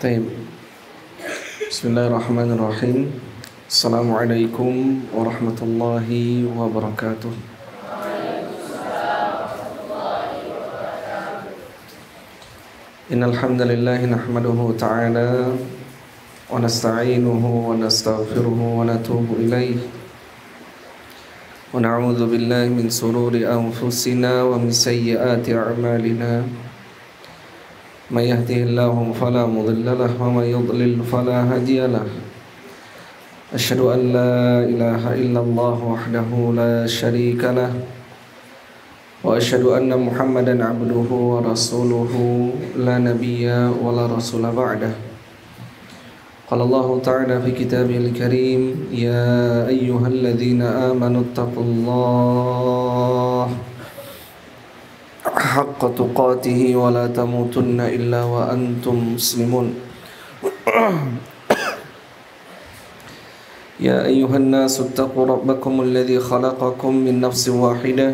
Taib. Bismillahirrahmanirrahim. Assalamualaikum warahmatullahi wabarakatuh. Innal hamdalillah nahmaduhu ta'ala wa nasta'inuhu wa nastaghfiruhu wa natubu ilayh. Wa na'udzu billahi min sururi anfusina wa min sayyiati a'malina. من يهده الله فلا مضل له ومن يضلل فلا هادي له أشهد أن لا إله إلا الله وحده لا شريك له وأشهد أن محمدا عبده ورسوله لا نبي ولا رسول بعده قال الله تعالى في كتابه الكريم يا أيها الذين آمنوا اتقوا الله حق تقاته ولا تموتن إلا وأنتم مسلمون يا أيها الناس اتقوا ربكم الذي خلقكم من نفس واحدة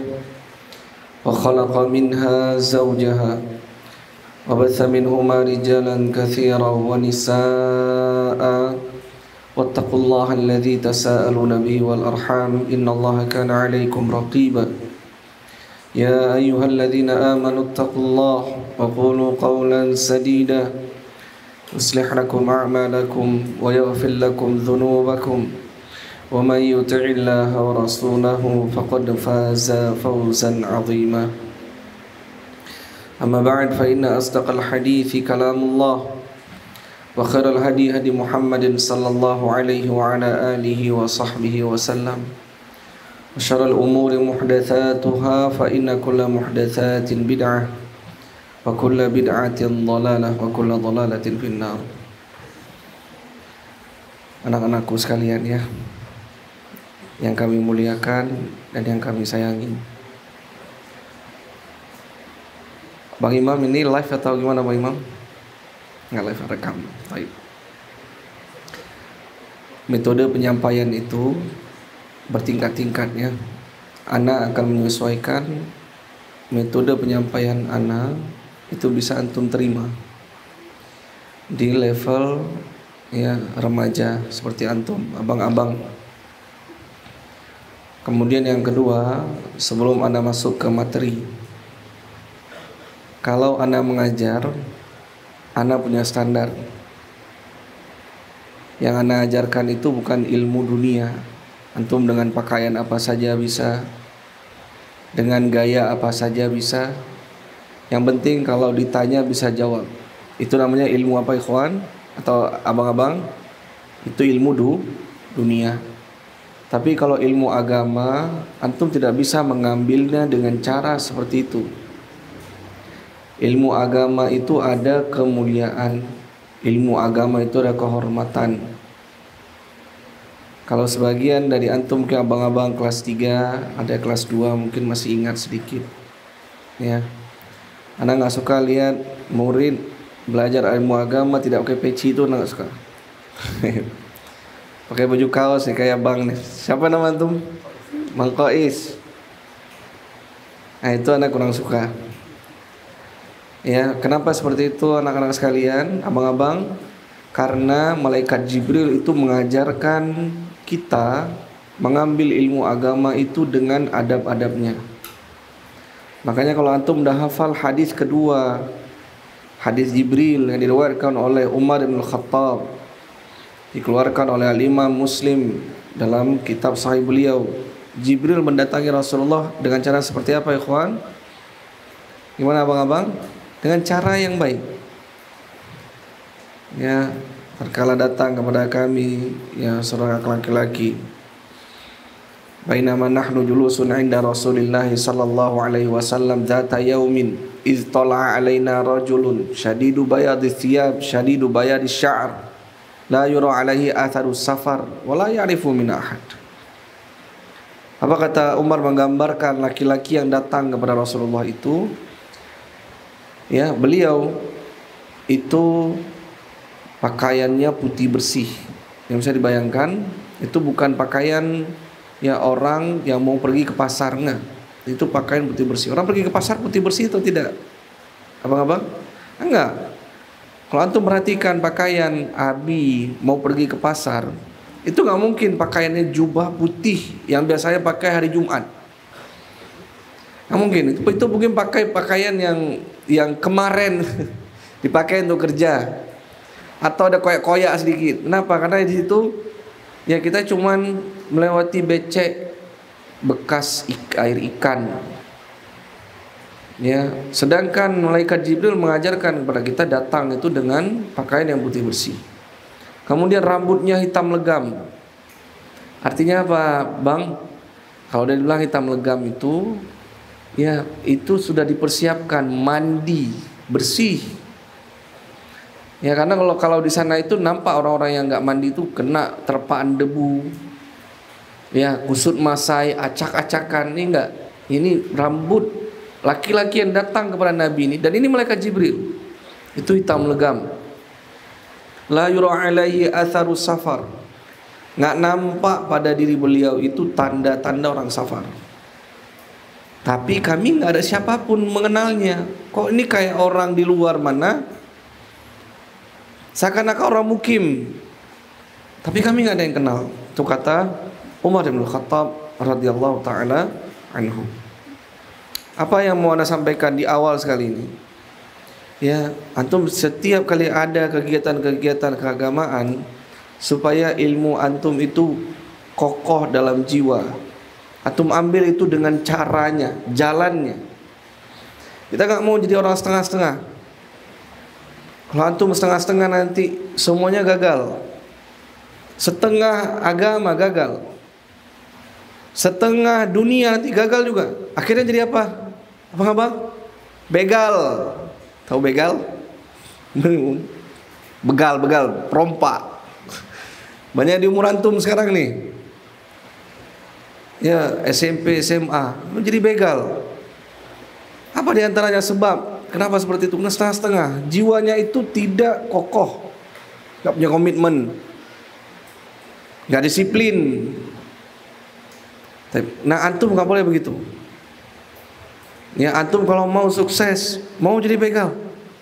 وخلق منها زوجها وبث منهما رجالا كثيرا ونساء واتقوا الله الذي تساءلون به والأرحام إن الله كان عليكم رقيبا يا أيها الذين آمنوا اتقوا الله وقولوا قولا سديدا يصلح لكم أعمالكم ويغفر لكم ذنوبكم ومن يطع الله ورسوله فقد فاز فوزا عظيما أما بعد فإن أصدق الحديث كلام الله وخير الهدي هدي محمد صلى الله عليه وعلى آله وصحبه وسلم وشر الأمور محدثاتها فإن كل محدثات بدعة وكل بدعة ضلالة وكل ضلالة في النار. Anak-anakku sekalian ya, yang kami muliakan dan yang kami sayangi. Bang Imam ini live atau gimana Bang Imam? Nggak live, rekam. Baik. Metode penyampaian itu bertingkat-tingkatnya. Ana akan menyesuaikan metode penyampaian ana itu bisa antum terima di level ya remaja seperti antum, abang-abang. Kemudian yang kedua, sebelum ana masuk ke materi, kalau ana mengajar, ana punya standar. Yang ana ajarkan itu bukan ilmu dunia. Antum dengan pakaian apa saja bisa, dengan gaya apa saja bisa. Yang penting kalau ditanya bisa jawab. Itu namanya ilmu apa ikhwan? Atau abang-abang? Itu ilmu dunia. Tapi kalau ilmu agama, antum tidak bisa mengambilnya dengan cara seperti itu. Ilmu agama itu ada kemuliaan. Ilmu agama itu ada kehormatan. Kalau sebagian dari antum ke abang-abang kelas 3, ada kelas 2 mungkin masih ingat sedikit. Ya. Anak enggak suka lihat murid belajar ilmu agama tidak pakai peci, itu anak enggak suka. Pakai baju kaos nih kayak bang nih. Siapa nama antum? Mang Kois. Nah, itu anak kurang suka. Ya, kenapa seperti itu anak-anak sekalian, abang-abang? Karena malaikat Jibril itu mengajarkan kita mengambil ilmu agama itu dengan adab-adabnya. Makanya kalau antum dah hafal hadis kedua, hadis Jibril yang diriwayatkan oleh Umar bin Khattab, dikeluarkan oleh Imam Muslim dalam kitab sahih beliau, Jibril mendatangi Rasulullah dengan cara seperti apa ikhwan? Gimana abang-abang? Dengan cara yang baik. Ya, terkala datang kepada kami ya seorang laki-laki, bainama nahnu julusun 'inda Rasulillah sallallahu alaihi wasallam dzata yaumin iz tala'a alaina rajulun shadidu bayadi thiyab shadidu bayadi sya'r la yura alaihi atharu safar wa la ya'rifu min ahad. Apa kata Umar menggambarkan laki-laki yang datang kepada Rasulullah itu? Ya, beliau itu pakaiannya putih bersih. Yang bisa dibayangkan itu bukan pakaian ya orang yang mau pergi ke pasar, enggak. Itu pakaian putih bersih. Orang pergi ke pasar putih bersih atau tidak? Abang-abang? Enggak. Kalau antum perhatikan pakaian Abi mau pergi ke pasar, itu nggak mungkin pakaiannya jubah putih yang biasanya pakai hari Jumat. Nggak mungkin. Itu mungkin pakai pakaian yang kemarin dipakai untuk kerja, atau ada koyak-koyak sedikit. Kenapa? Karena di situ ya kita cuman melewati becek bekas air ikan. Ya, sedangkan malaikat Jibril mengajarkan kepada kita datang itu dengan pakaian yang putih bersih. Kemudian rambutnya hitam legam. Artinya apa, Bang? Kalau dia bilang hitam legam itu, ya itu sudah dipersiapkan mandi bersih. Ya karena kalau di sana itu nampak orang-orang yang nggak mandi itu kena terpaan debu. Ya kusut masai, acak-acakan. Ini enggak. Ini rambut laki-laki yang datang kepada Nabi ini, dan ini malaikat Jibril. Itu hitam legam. La yura alaihi atharu safar. Nggak nampak pada diri beliau itu tanda-tanda orang safar. Tapi kami nggak ada siapapun mengenalnya. Kok ini kayak orang di luar mana? Seakan-akan orang mukim. Tapi kami nggak ada yang kenal. Itu kata Umar bin Khattab radhiyallahu taala anhu. Apa yang mau Anda sampaikan di awal sekali ini? Ya, antum setiap kali ada kegiatan-kegiatan keagamaan, supaya ilmu antum itu kokoh dalam jiwa, antum ambil itu dengan caranya, jalannya. Kita nggak mau jadi orang setengah-setengah. Kalau antum setengah-setengah nanti semuanya gagal. Setengah agama gagal, setengah dunia nanti gagal juga. Akhirnya jadi apa? Abang-abang? Begal. Tahu begal? Begal, perompak. Banyak di umur antum sekarang nih. Ya, SMP, SMA, menjadi begal. Apa diantaranya sebab? Kenapa seperti itu? Karena setengah-setengah. Jiwanya itu tidak kokoh, gak punya komitmen, gak disiplin. Nah antum gak boleh begitu. Ya antum kalau mau sukses, mau jadi begal,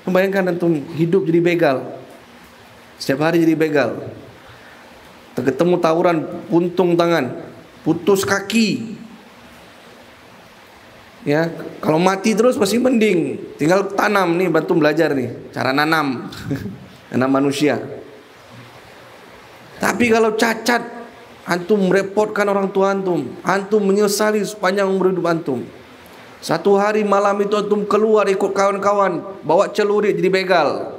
bayangkan antum hidup jadi begal, setiap hari jadi begal, ketemu tawuran, puntung tangan, putus kaki. Ya kalau mati terus masih mending, tinggal tanam nih, bantu belajar nih cara nanam nanam manusia. Tapi kalau cacat, antum merepotkan orang tua antum, antum menyesali sepanjang umur hidup antum. Satu hari malam itu antum keluar ikut kawan-kawan, bawa celurit jadi begal.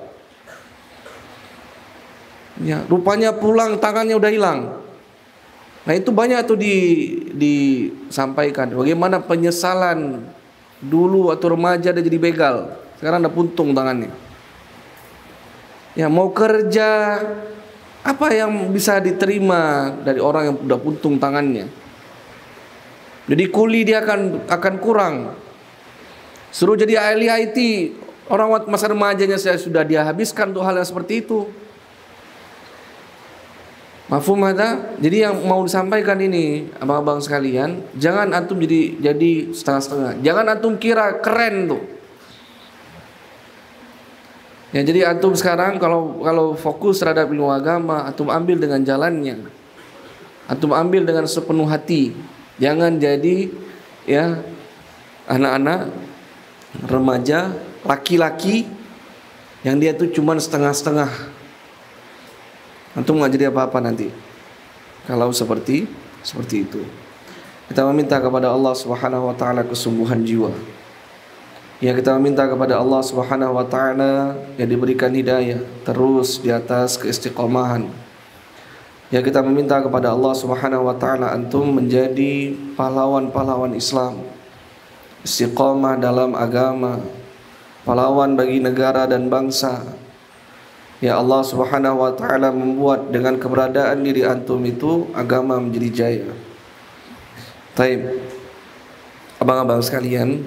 Ya, rupanya pulang tangannya udah hilang. Nah itu banyak tuh disampaikan. Bagaimana penyesalan dulu waktu remaja dia jadi begal, sekarang udah puntung tangannya. Ya mau kerja, apa yang bisa diterima dari orang yang udah puntung tangannya? Jadi kuli dia akan kurang. Suruh jadi ahli IT, orang masa remajanya saya sudah dia habiskan untuk hal yang seperti itu. Mafhum ada? Jadi yang mau disampaikan ini, abang-abang sekalian, jangan antum jadi setengah-setengah. Jangan antum kira keren tuh. Ya jadi antum sekarang kalau fokus terhadap ilmu agama, antum ambil dengan jalannya. Antum ambil dengan sepenuh hati. Jangan jadi ya anak-anak remaja laki-laki yang dia tuh cuman setengah-setengah. Antum nggak jadi apa-apa nanti kalau seperti itu. Kita meminta kepada Allah Subhanahu wa taala kesungguhan jiwa. Ya kita meminta kepada Allah Subhanahu wa taala yang diberikan hidayah terus di atas keistiqomahan. Ya kita meminta kepada Allah Subhanahu wa taala antum menjadi pahlawan-pahlawan Islam, istiqomah dalam agama, pahlawan bagi negara dan bangsa. Ya Allah Subhanahu wa taala membuat dengan keberadaan diri antum itu agama menjadi jaya. Taib. Abang-abang sekalian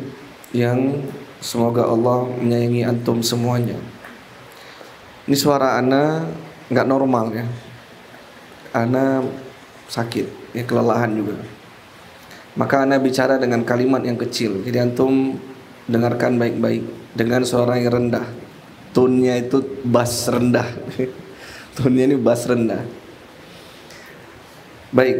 yang semoga Allah menyayangi antum semuanya. Ini suara ana enggak normal ya. Ana sakit, ya kelelahan juga. Maka ana bicara dengan kalimat yang kecil. Jadi antum dengarkan baik-baik dengan suara yang rendah. Tone-nya itu bass rendah. Tone-nya ini bass rendah. Baik,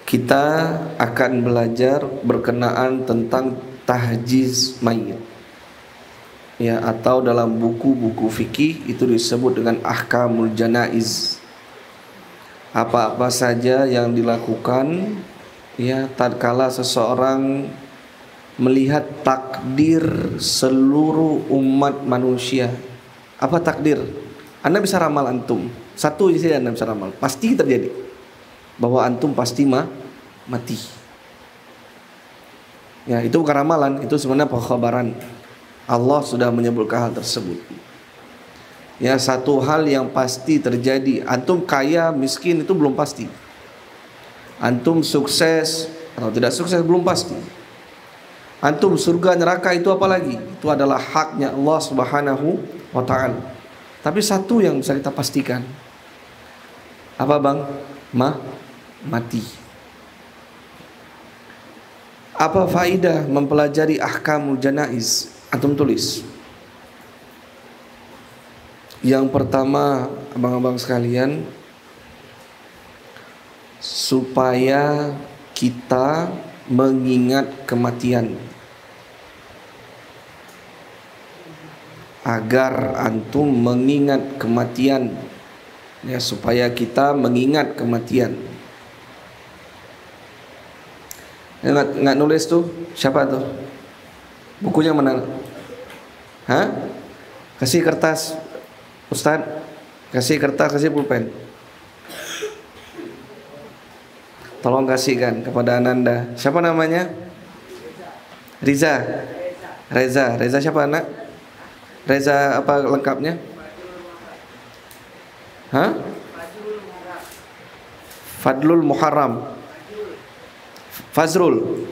kita akan belajar berkenaan tentang tahjiz mayit, ya, atau dalam buku-buku fikih itu disebut dengan ahkamul janaiz. Apa-apa saja yang dilakukan, ya, tatkala seseorang melihat takdir seluruh umat manusia. Apa takdir? Anda bisa ramal antum. Satu isi Anda bisa ramal. Pasti terjadi. Bahwa antum pasti mati. Ya, itu bukan ramalan, itu sebenarnya pengkhabaran. Allah sudah menyebutkan hal tersebut. Ya, satu hal yang pasti terjadi. Antum kaya, miskin itu belum pasti. Antum sukses atau tidak sukses belum pasti. Antum surga neraka itu apa lagi? Itu adalah haknya Allah Subhanahu wa taala. Tapi satu yang bisa kita pastikan. Apa bang? Mati. Apa faidah mempelajari ahkamul janaiz? Antum tulis. Yang pertama, abang-abang sekalian, supaya kita mengingat kematian. Agar antum mengingat kematian, ya, supaya kita mengingat kematian. Nggak nulis tuh? Siapa tuh? Bukunya mana? Hah? Kasih kertas, Ustaz. Kasih kertas, kasih pulpen. Tolong kasihkan kepada Ananda. Siapa namanya? Riza. Reza siapa anak? Reza apa lengkapnya? Hah? Fadlul Muharram. Fajrul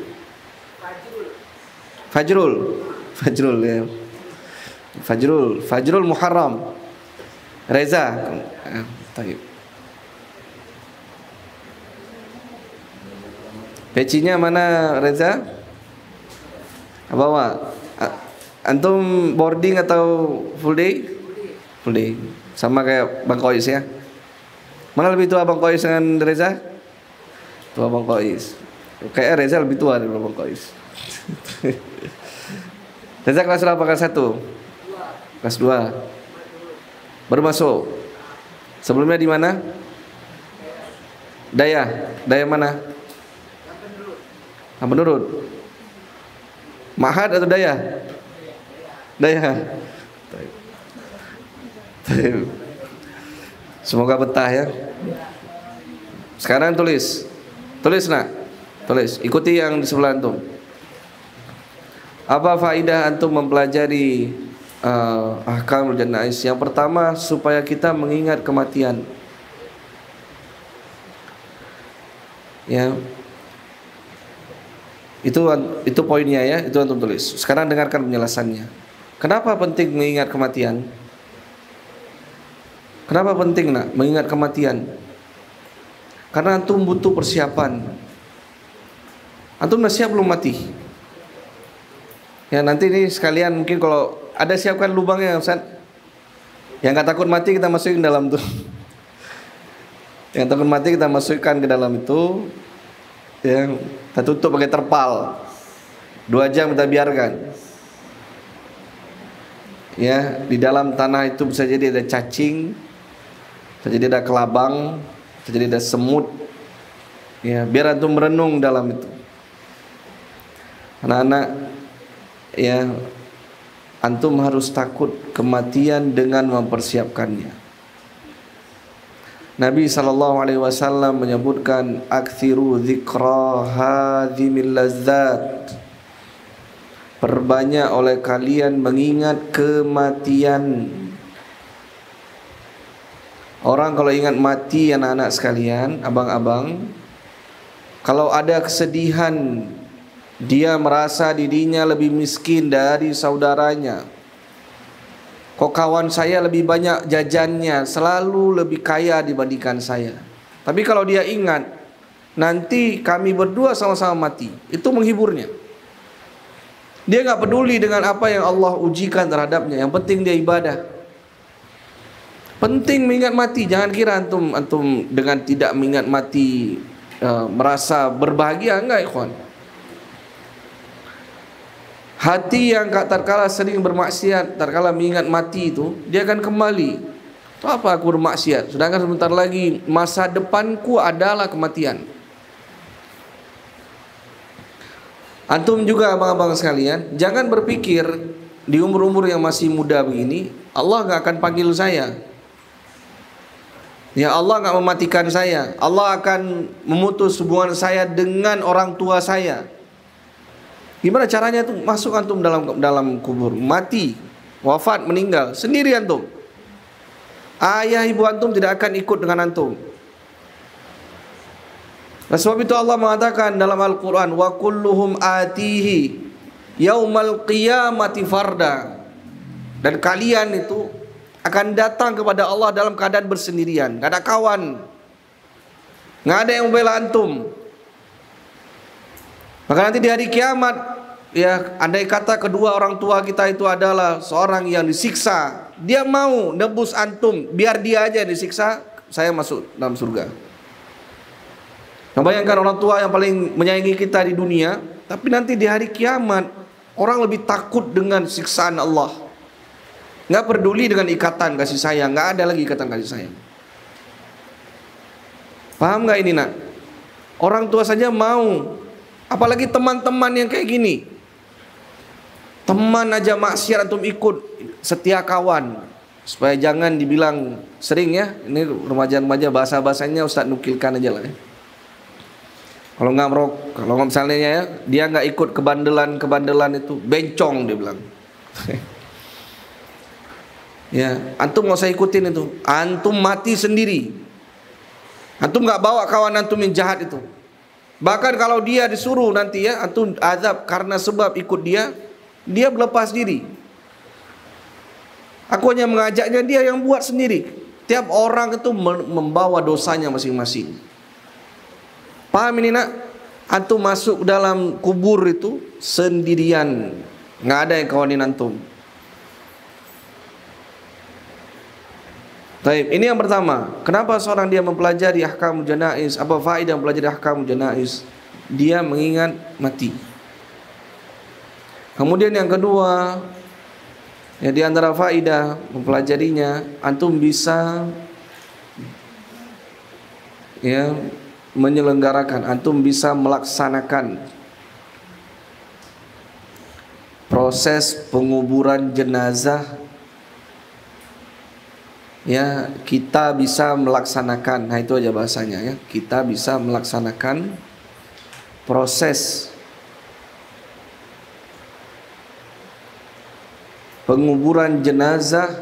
ya. Fajrul Muharram. Reza. Baik. Pecinya mana Reza? Bawa. Antum boarding atau full day? Full day. Sama kayak Bang Kois ya. Mana lebih tua Bang Kois dengan Reza? Tua Bang Kois. Kayak Reza lebih tua dari Bang Kois. Reza kelas berapa? Kelas 1? Kelas 2. Baru masuk. Sebelumnya di mana? Daya mana? Apa menurut? Mahad atau Daya? Daya. Semoga betah ya. Sekarang tulis nak. Tulis. Ikuti yang di sebelah antum. Apa faidah antum mempelajari ahkamul janaiz? Yang pertama, supaya kita mengingat kematian. Ya. Itu poinnya ya, itu antum tulis. Sekarang dengarkan penjelasannya. Kenapa penting mengingat kematian? Kenapa penting nak mengingat kematian? Karena antum butuh persiapan. Antum udah siap belum mati? Ya, nanti ini sekalian mungkin kalau ada siapkan lubangnya Ustaz. Yang nggak takut mati kita masukin dalam tuh. Yang takut mati kita masukkan ke dalam itu. Yang kita tutup pakai terpal. 2 jam kita biarkan. Ya, di dalam tanah itu bisa jadi ada cacing, bisa jadi ada kelabang, bisa jadi ada semut. Ya, biar antum merenung dalam itu. Anak-anak, ya, antum harus takut kematian dengan mempersiapkannya. Nabi SAW menyebutkan aktsiru dzikra hadzimil lazzat. Perbanyak oleh kalian mengingat kematian. Orang kalau ingat mati, anak-anak sekalian, abang-abang, kalau ada kesedihan, dia merasa dirinya lebih miskin dari saudaranya. Kok kawan saya lebih banyak jajannya, selalu lebih kaya dibandingkan saya. Tapi kalau dia ingat, nanti kami berdua sama-sama mati, itu menghiburnya. Dia nggak peduli dengan apa yang Allah ujikan terhadapnya. Yang penting dia ibadah. Penting mengingat mati. Jangan kira antum dengan tidak mengingat mati merasa berbahagia. Enggak, ikhwan. Hati yang tatkala sering bermaksiat, tatkala mengingat mati itu, dia akan kembali. Itu apa aku bermaksiat? Sedangkan sebentar lagi masa depanku adalah kematian. Antum juga abang-abang sekalian, jangan berpikir di umur-umur yang masih muda begini, Allah nggak akan panggil saya. Ya, Allah nggak mematikan saya. Allah akan memutus hubungan saya dengan orang tua saya. Gimana caranya tuh? Masuk antum dalam kubur, mati, wafat, meninggal, sendiri antum. Ayah ibu antum tidak akan ikut dengan antum. Nah, sebab itu Allah mengatakan dalam Al-Quran, wa kulluhum atihi yaumal qiyamati farda. Dan kalian itu akan datang kepada Allah dalam keadaan bersendirian, gak ada kawan, gak ada yang membela antum. Maka nanti di hari kiamat, ya, andai kata kedua orang tua kita itu adalah seorang yang disiksa, dia mau nebus antum, biar dia aja yang disiksa, saya masuk dalam surga. Nah, bayangkan orang tua yang paling menyayangi kita di dunia, tapi nanti di hari kiamat orang lebih takut dengan siksaan Allah. Nggak peduli dengan ikatan kasih sayang, nggak ada lagi ikatan kasih sayang. Paham nggak ini, nak? Orang tua saja mau, apalagi teman-teman yang kayak gini. Teman aja maksiat antum ikut, setia kawan. Supaya jangan dibilang sering ya, ini remaja-remaja bahasa-bahasanya Ustaz nukilkan aja lah ya. Kalau nggak misalnya ya, dia nggak ikut kebandelan itu, bencong dia bilang. Ya, antum nggak usah ikutin itu. Antum mati sendiri. Antum nggak bawa kawan antum yang jahat itu. Bahkan kalau dia disuruh nanti ya, antum azab karena sebab ikut dia berlepas diri. Aku hanya mengajaknya, dia yang buat sendiri. Tiap orang itu membawa dosanya masing-masing. Paham ini, nak? Antum masuk dalam kubur itu sendirian, nggak ada yang kawanin antum. Baik, ini yang pertama. Kenapa seorang dia mempelajari ahkamul janaiz? Apa faedah mempelajari ahkamul janaiz? Dia mengingat mati. Kemudian yang kedua, ya, di antara faedah mempelajarinya, antum bisa ya menyelenggarakan, antum bisa melaksanakan proses penguburan jenazah. Ya, kita bisa melaksanakan. Nah, itu aja bahasanya ya. Kita bisa melaksanakan proses penguburan jenazah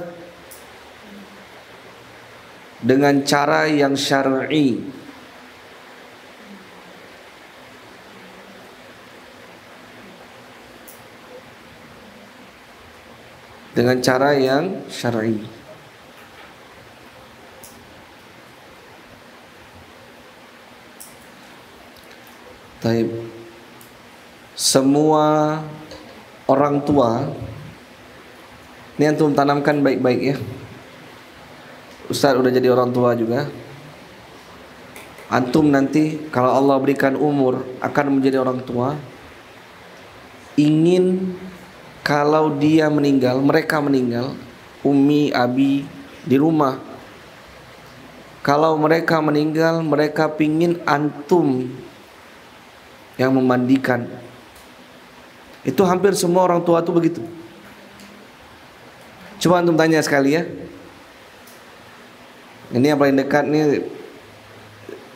dengan cara yang syar'i. Dengan cara yang syar'i. Taib. Semua orang tua, ini antum tanamkan baik-baik ya. Ustaz udah jadi orang tua juga. Antum nanti kalau Allah berikan umur akan menjadi orang tua, ingin kalau dia meninggal, mereka meninggal, umi, abi di rumah, kalau mereka meninggal, mereka pingin antum yang memandikan. Itu hampir semua orang tua itu begitu. Coba antum tanya sekali ya. Ini yang paling dekat nih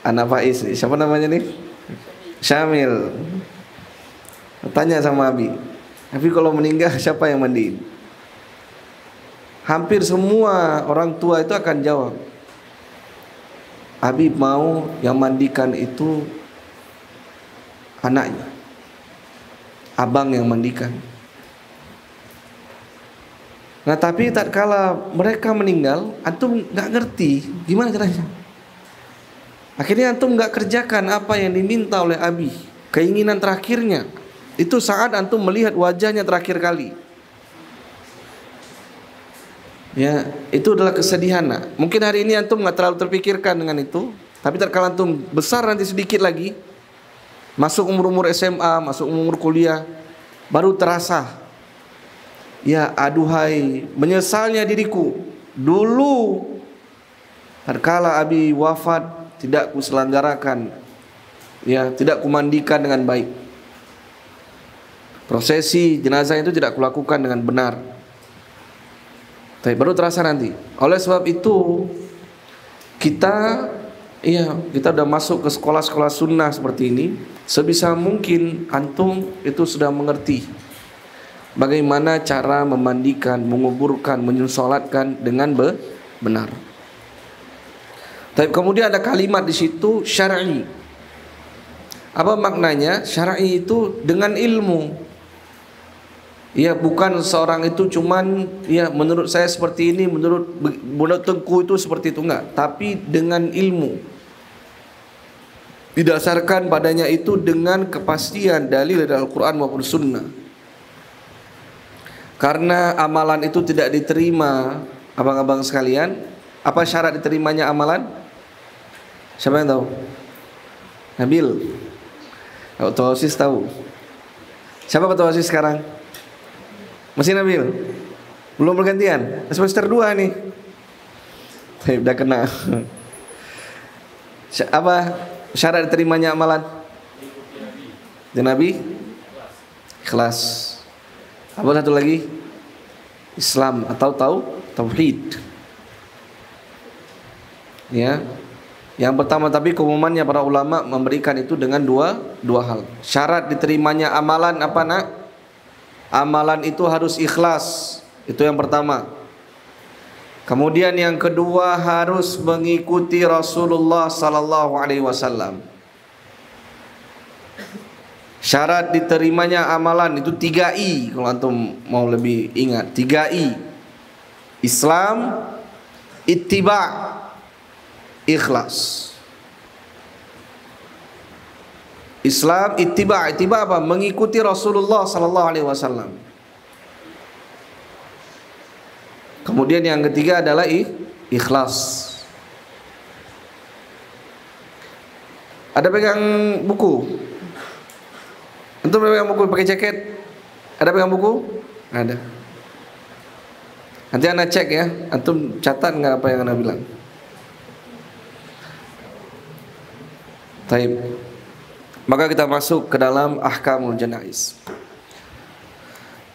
anak Faiz, siapa namanya nih? Syamil. Tanya sama Abi, Abi kalau meninggal siapa yang mandiin? Hampir semua orang tua itu akan jawab, Abi mau yang mandikan itu anaknya, abang yang mandikan. Nah, tapi tatkala mereka meninggal, antum nggak ngerti gimana caranya. Akhirnya antum nggak kerjakan apa yang diminta oleh abi, keinginan terakhirnya. Itu saat antum melihat wajahnya terakhir kali. Ya, itu adalah kesedihan. Mungkin hari ini antum nggak terlalu terpikirkan dengan itu, tapi terkala antum besar nanti sedikit lagi, masuk umur SMA, masuk umur kuliah, baru terasa. Ya, aduhai, menyesalnya diriku. Dulu terkala abi wafat tidak kuselenggarakan, ya, tidak kumandikan dengan baik. Prosesi jenazah itu tidak kulakukan dengan benar. Tapi baru terasa nanti. Oleh sebab itu kita udah masuk ke sekolah-sekolah sunnah seperti ini. Sebisa mungkin antum itu sudah mengerti bagaimana cara memandikan, menguburkan, menyolatkan dengan benar. Tapi kemudian ada kalimat di situ syar'i. Apa maknanya? Syar'i itu dengan ilmu. Ya, bukan seorang itu cuman ya menurut saya seperti ini, menurut Tengku itu seperti itu, enggak, tapi dengan ilmu. Didasarkan padanya itu dengan kepastian dalil dari Al-Qur'an maupun Sunnah. Karena amalan itu tidak diterima, abang-abang sekalian, apa syarat diterimanya amalan? Siapa yang tahu? Nabil. Ketua OSIS tahu. Siapa ketua OSIS sekarang? Masih Nabil? Belum bergantian? Semester 2 nih. Udah kena. Apa syarat diterimanya amalan? Di Nabi? Ikhlas. Apa satu lagi? Islam atau tauhid. Ya. Yang pertama, tapi keumumannya para ulama memberikan itu dengan dua hal. Syarat diterimanya amalan apa, nak? Amalan itu harus ikhlas. Itu yang pertama. Kemudian yang kedua harus mengikuti Rasulullah sallallahu alaihi wasallam. Syarat diterimanya amalan itu 3I. Kalau antum mau lebih ingat, 3I. Islam, ittiba', ikhlas. Islam, ittiba'. Ittiba' apa? Mengikuti Rasulullah sallallahu alaihi wasallam. Kemudian yang ketiga adalah ikhlas. Ada pegang buku? Antum pegang buku pakai jaket? Ada pegang buku? Ada. Nanti anda cek ya. Antum catat nggak apa yang anda bilang? Taib. Maka kita masuk ke dalam ahkamul janaiz.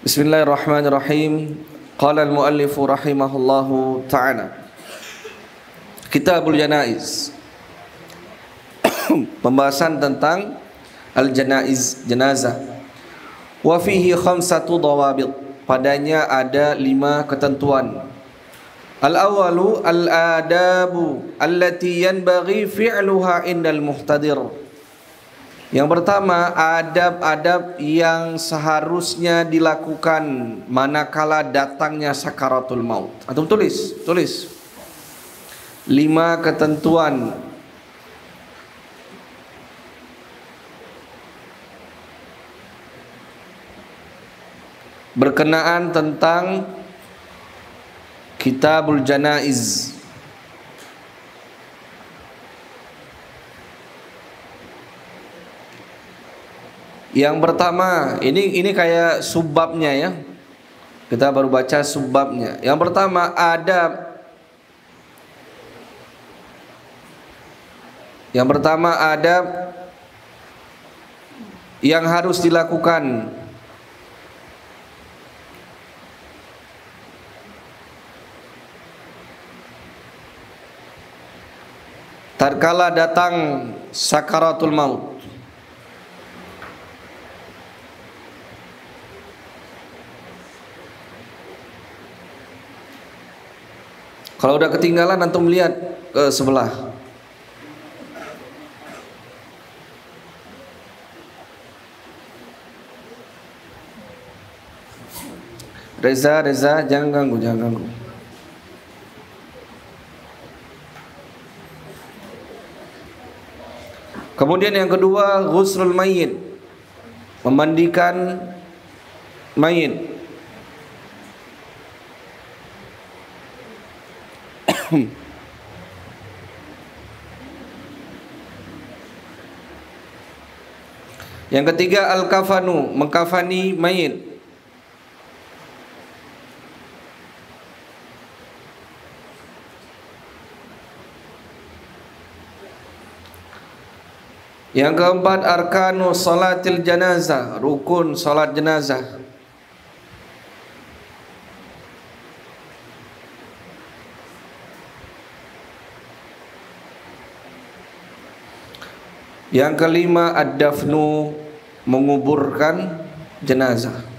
Bismillahirrahmanirrahim. Qala al-muallif rahimahullahu ta'ala. Kitabul janaiz. Pembahasan tentang al-janaiz, jenazah. Wa fihi khamsatu dawabit. Padanya ada 5 ketentuan. Al-awwalu al-adabu allati yanbaghi fi'luha indal muhtadir. Yang pertama, adab-adab yang seharusnya dilakukan manakala datangnya sakaratul maut. Antum tulis 5 ketentuan berkenaan tentang Kitabul Janaiz. Yang pertama, ini kayak subbabnya ya. Kita baru baca subbabnya. Yang pertama, adab. Yang pertama, adab yang harus dilakukan tatkala datang sakaratul maut. Kalau udah ketinggalan antum lihat ke sebelah. Reza, jangan ganggu. Kemudian yang kedua, ghuslul mayyit. memandikan mayit. Yang ketiga al-kafanu, mengkafani mayit. Yang keempat arkanu salatil janazah, rukun salat jenazah. Yang kelima ad-dafnu, menguburkan jenazah.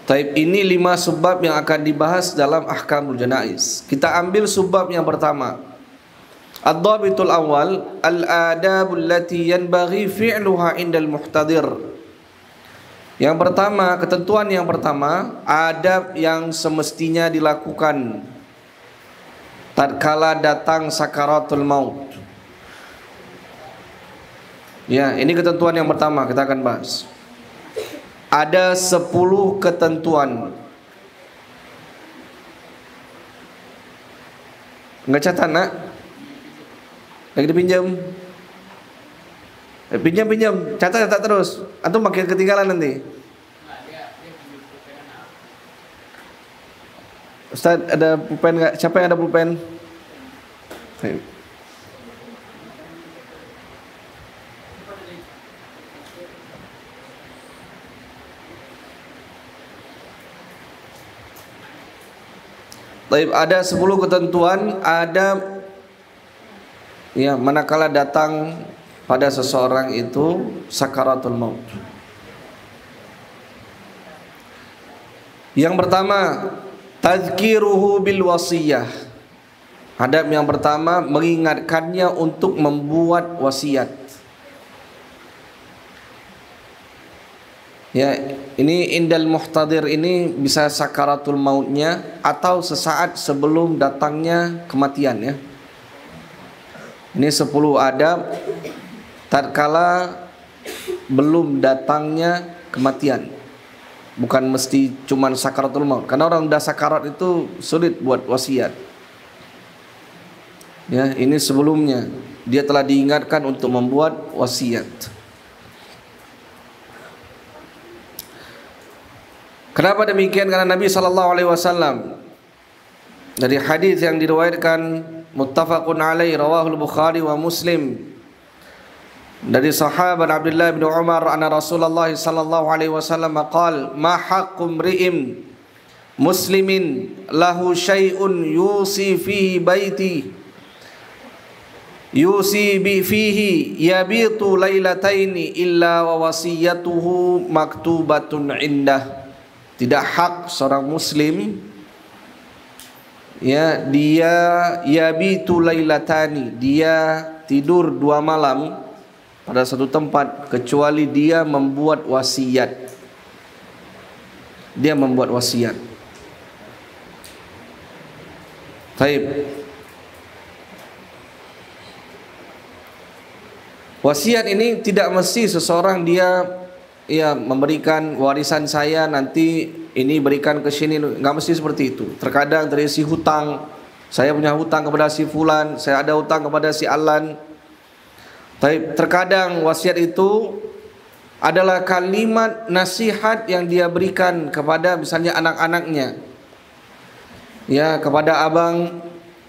Taib, ini 5 sebab yang akan dibahas dalam ahkamul janaiz. Kita ambil sebab yang pertama. Ad-dhabitul awal al-adabul lati yanbaghi fi'luha indal muhtadir. Yang pertama, ketentuan yang pertama, adab yang semestinya dilakukan tatkala datang sakaratul maut. Ya, ini ketentuan yang pertama kita akan bahas. Ada 10 ketentuan. Enggak catat nak? Lagi dipinjam. Pinjam. Catat terus. Antum makin ketinggalan nanti. Ustaz, ada pulpen enggak? Siapa yang ada pulpen? Baik, ada 10 ketentuan adab ya manakala datang pada seseorang itu sakaratul maut. Yang pertama, tazkiruhu bil wasiyah. Adab yang pertama, mengingatkannya untuk membuat wasiat. Ya, ini indal muhtadir ini bisa sakaratul mautnya atau sesaat sebelum datangnya kematian ya. Ini 10 adab tatkala belum datangnya kematian. Bukan mesti cuman sakaratul maut. Karena orang udah sakarat itu sulit buat wasiat. Ya, ini sebelumnya dia telah diingatkan untuk membuat wasiat. Kenapa demikian? Karena Nabi SAW dari hadis yang diriwayatkan muttafaqun alaih rawahul Bukhari wa Muslim dari sahabat Abdullah bin Umar anna Rasulullah sallallahu alaihi wasallam qala ma haqqum ri'im muslimin lahu syai'un yusi fihi baiti yusi bi fihi yabitu lailataini illa wa wasiyatuhu maktubatun indah. Tidak hak seorang muslim ya dia yabitu lailatani, dia tidur 2 malam pada satu tempat kecuali dia membuat wasiat. Dia membuat wasiat. Baik. Wasiat ini tidak mesti seseorang dia ya memberikan warisan saya nanti ini berikan ke sini, enggak mesti seperti itu. Terkadang terisi hutang. Saya punya hutang kepada si fulan, saya ada hutang kepada si Alan. Terkadang wasiat itu adalah kalimat nasihat yang dia berikan kepada misalnya anak-anaknya. Ya, kepada abang,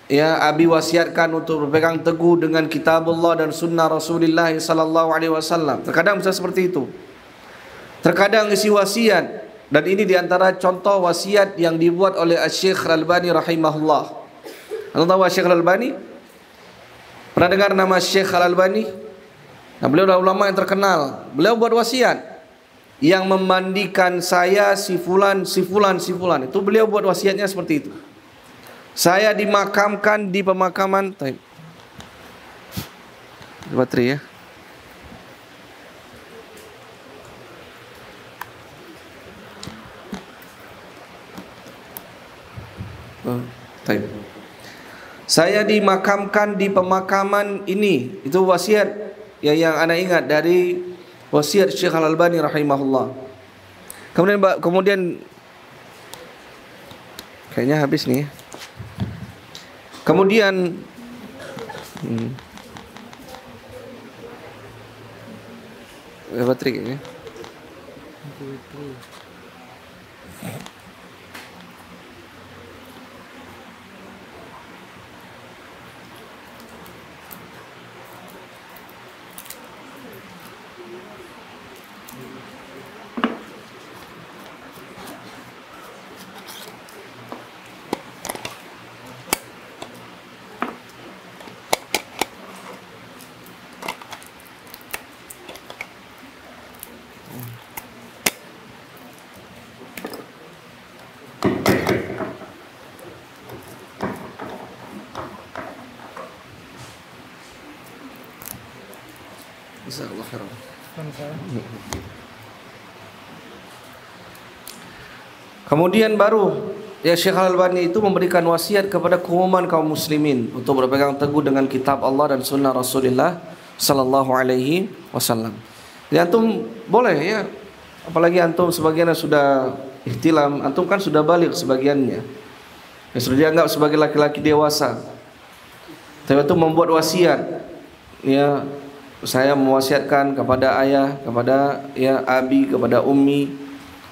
ya abi wasiatkan untuk berpegang teguh dengan kitabullah dan sunnah Rasulullah sallallahu alaihi wasallam. Terkadang bisa seperti itu. Terkadang isi wasiat, dan ini diantara contoh wasiat yang dibuat oleh Syekh Al-Albani rahimahullah. Anda tahu Syekh Al-Albani? Pernah dengar nama Syekh Al-Albani? Nah, beliau adalah ulama yang terkenal. Beliau buat wasiat yang memandikan saya si fulan. Itu beliau buat wasiatnya seperti itu. Saya dimakamkan di pemakaman baterai ya. Saya dimakamkan di pemakaman ini. Itu wasiat ya yang ana ingat dari wasiat Syekh Al-Albani rahimahullah. Kemudian kayaknya habis nih. Kemudian baterai kayaknya. Jazakallahu khairan. Kemudian baru ya Syekh Al-Albani itu memberikan wasiat kepada keumuman kaum muslimin untuk berpegang teguh dengan kitab Allah dan sunnah Rasulullah sallallahu alaihi wasallam. Ya antum boleh ya, apalagi antum sebagian sudah ihtilam, antum kan sudah balik sebagiannya. Ya sudah dianggap sebagai laki-laki dewasa. Tapi itu membuat wasiat. Ya, saya mewasiatkan kepada ayah, kepada ya abi, kepada ummi.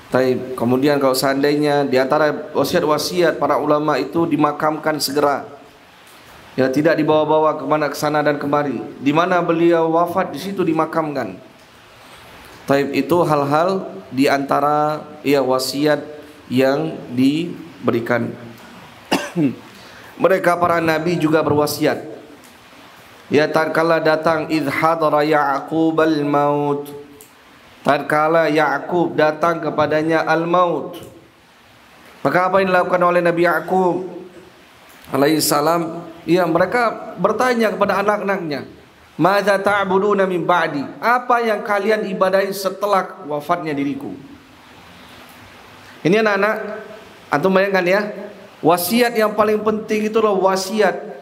Taib. Kemudian kalau seandainya di antara wasiat-wasiat para ulama itu dimakamkan segera. Ya tidak dibawa-bawa kemana ke sana dan kemari. Di mana beliau wafat di situ dimakamkan. Taib, itu hal-hal di antara ya wasiat yang diberikan. Mereka para nabi juga berwasiat. Ya tatkala datang idh hadara Ya'qub al-maut, tatkala Ya'qub datang kepadanya al-maut, maka apa yang dilakukan oleh Nabi Ya'qub alaihi salam? Ya mereka bertanya kepada anak-anaknya, madza ta'buduna min ba'di, apa yang kalian ibadahi setelah wafatnya diriku? Ini anak-anak, antum bayangkan ya, wasiat yang paling penting itulah wasiat.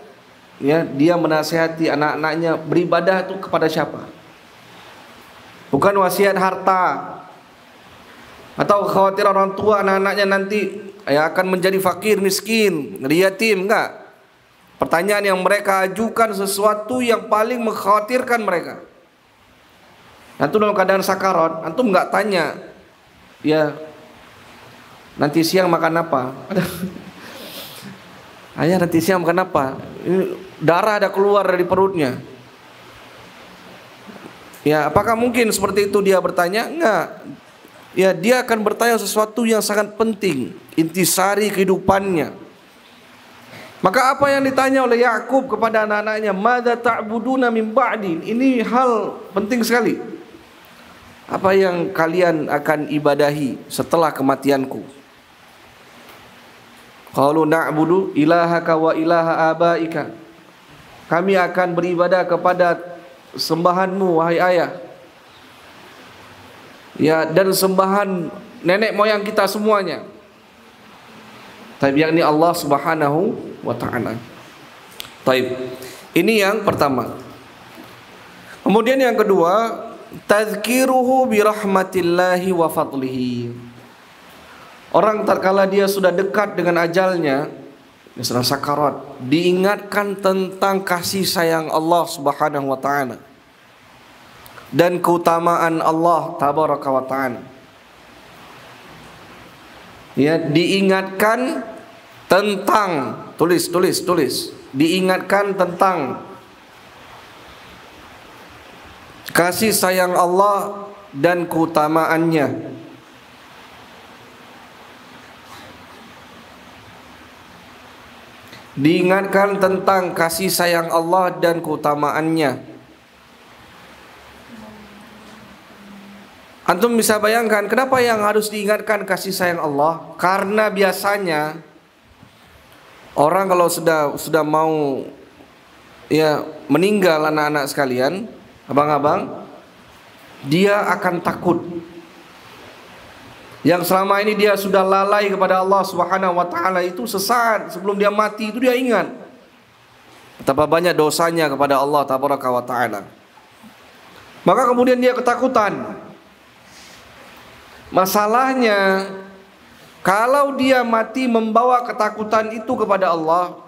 Ya, dia menasihati anak-anaknya beribadah itu kepada siapa? Bukan wasiat harta atau khawatir orang tua anak-anaknya nanti ya akan menjadi fakir miskin, yatim, enggak. Pertanyaan yang mereka ajukan sesuatu yang paling mengkhawatirkan mereka. Antum dalam keadaan sakarat, antum enggak tanya ya nanti siang makan apa? Ayah nanti siang makan apa? Ini darah ada keluar dari perutnya. Ya, apakah mungkin seperti itu dia bertanya? Enggak. Ya, dia akan bertanya sesuatu yang sangat penting, intisari kehidupannya. Maka apa yang ditanya oleh Yakub kepada anak-anaknya, "Madza ta'buduna min ba'di?" Ini hal penting sekali. Apa yang kalian akan ibadahi setelah kematianku? Qalu na'budu ilahaka wa ilaha abaika. Kami akan beribadah kepada sembahanmu wahai ayah. Ya, dan sembahan nenek moyang kita semuanya. Tapi yakni Allah Subhanahu wa taala. Baik. Ini yang pertama. Kemudian yang kedua, tazkiruhu bi rahmatillahi wa fadlihi. Orang tatkala dia sudah dekat dengan ajalnya, dia sedang sakarat, diingatkan tentang kasih sayang Allah Subhanahu wa taala dan keutamaan Allah tabaraka wa taala. Ya, diingatkan tentang tulis. Diingatkan tentang kasih sayang Allah dan keutamaannya. Diingatkan tentang kasih sayang Allah dan keutamaannya. Antum bisa bayangkan kenapa yang harus diingatkan kasih sayang Allah? Karena biasanya orang kalau sudah mau ya meninggal anak-anak sekalian, abang-abang, dia akan takut. Yang selama ini dia sudah lalai kepada Allah Subhanahu wa taala itu sesaat sebelum dia mati itu dia ingat. betapa banyak dosanya kepada Allah tabaraka wa taala. Maka kemudian dia ketakutan. Masalahnya, kalau dia mati membawa ketakutan itu kepada Allah,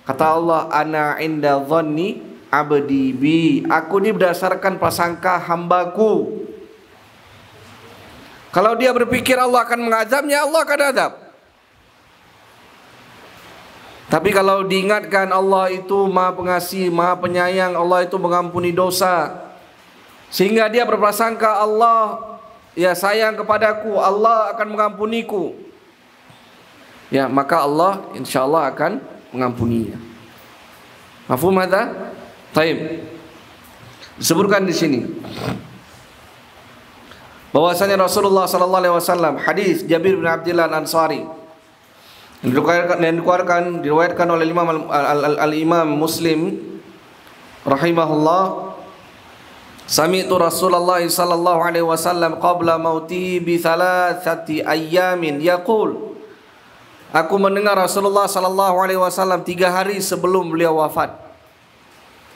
kata Allah, ana inda dhanni abdi bi, aku ini berdasarkan prasangka hambaku. Kalau dia berpikir Allah akan mengazabnya, Allah akan azab. Tapi kalau diingatkan Allah itu Maha Pengasih, Maha Penyayang, Allah itu mengampuni dosa, sehingga dia berprasangka Allah ya sayang kepadaku, Allah akan mengampuniku, ya maka Allah insyaallah akan mengampuninya. Mafhum hadza? Taib. Disebutkan di sini bahwasanya Rasulullah sallallahu alaihi wasallam, hadis Jabir bin Abdullah Al-Ansari yang diriwayatkan oleh Imam Muslim rahimahullah, sami'tu Rasulullah sallallahu alaihi wasallam qabla mauti bi thalathati ayyamin yaqul, aku mendengar Rasulullah sallallahu alaihi wasallam 3 hari sebelum beliau wafat.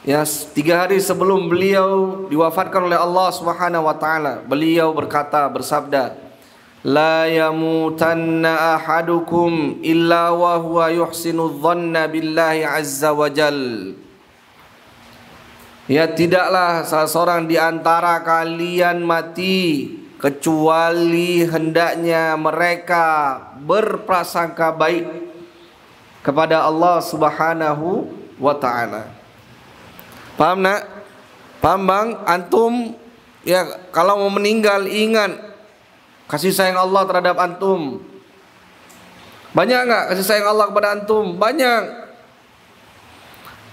Ya, 3 hari sebelum beliau diwafatkan oleh Allah Subhanahu wa taala, beliau bersabda, la yamutanna ahadukum illa wa huwa yuhsinu dhanna billahi azza wa jalla. Ya, tidaklah salah seorang di antara kalian mati kecuali hendaknya mereka berprasangka baik kepada Allah Subhanahu wa taala. Paham nak? Paham bang? Antum ya kalau mau meninggal ingat kasih sayang Allah terhadap antum. Banyak enggak kasih sayang Allah kepada antum? Banyak.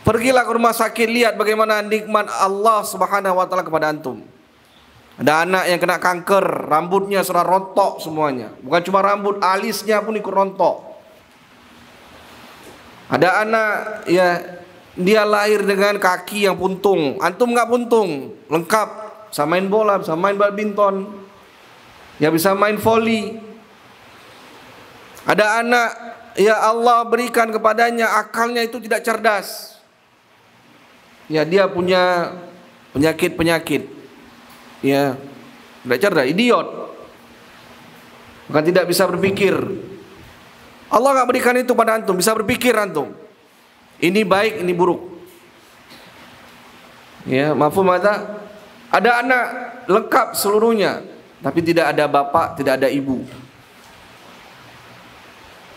Pergilah ke rumah sakit, lihat bagaimana nikmat Allah Subhanahu wa taala kepada antum. Ada anak yang kena kanker, rambutnya sudah rontok semuanya. Bukan cuma rambut, alisnya pun ikut rontok. Ada anak ya dia lahir dengan kaki yang puntung. Antum enggak puntung, lengkap. Bisa main bola, bisa main badminton. Ya bisa main voli. Ada anak ya Allah berikan kepadanya akalnya itu tidak cerdas. Ya dia punya penyakit-penyakit. Ya, tidak cerdas, idiot. Bukan tidak bisa berpikir. Allah enggak berikan itu pada antum, bisa berpikir antum. Ini baik, ini buruk. Ya, mafhum ada? Ada anak lengkap seluruhnya, tapi tidak ada bapak, tidak ada ibu.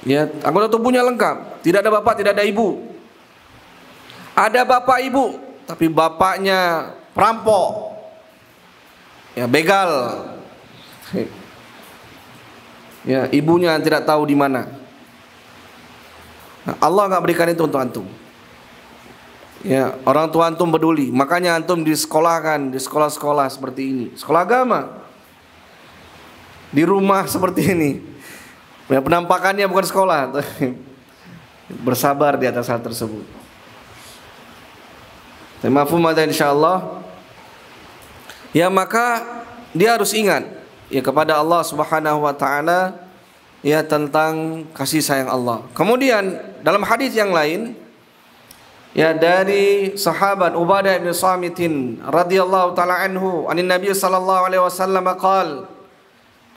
Ya, anggota tubuhnya lengkap, tidak ada bapak, tidak ada ibu. Ada bapak ibu, tapi bapaknya perampok, ya begal, ya ibunya tidak tahu di mana. Nah, Allah nggak berikan itu untuk antum. Ya, orang tua antum peduli, makanya antum disekolahkan di sekolah-sekolah seperti ini, sekolah agama. Di rumah seperti ini, ya penampakannya bukan sekolah. Bersabar di atas hal tersebut. Mafhum ada insyaallah. Ya maka dia harus ingat ya kepada Allah Subhanahu wa taala ya tentang kasih sayang Allah. Kemudian dalam hadis yang lain ya dari sahabat Ubadah bin Samitin radhiyallahu taala anhu, anin Nabi sallallahu alaihi wasallam qaal,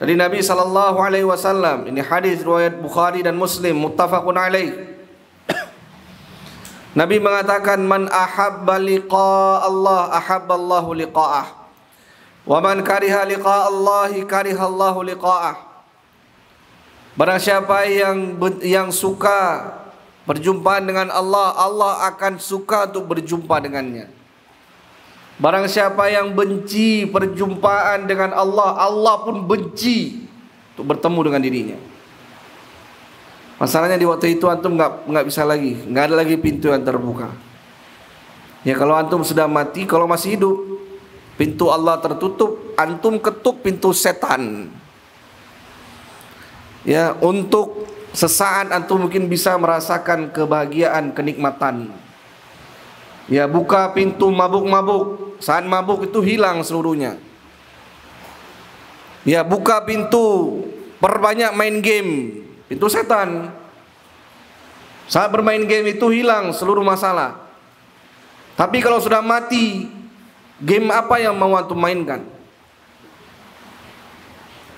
dari Nabi sallallahu alaihi wasallam, ini hadis riwayat Bukhari dan Muslim muttafaqun alaih. Nabi mengatakan, man ahabba liqa Allah ahabballahu liqa'ah, wa man kariha liqa Allahi karihallahu liqa'ah. Barang siapa yang suka perjumpaan dengan Allah, Allah akan suka untuk berjumpa dengannya. Barang siapa yang benci perjumpaan dengan Allah, Allah pun benci untuk bertemu dengan dirinya. Masalahnya di waktu itu antum nggak bisa lagi, nggak ada lagi pintu yang terbuka. Ya kalau antum sudah mati, kalau masih hidup, pintu Allah tertutup, antum ketuk pintu setan. Ya untuk sesaat antum mungkin bisa merasakan kebahagiaan, kenikmatan. Ya buka pintu mabuk-mabuk, saat mabuk itu hilang seluruhnya. Ya buka pintu, perbanyak main game. Pintu setan. Saat bermain game itu hilang seluruh masalah. Tapi kalau sudah mati, game apa yang mau antum mainkan?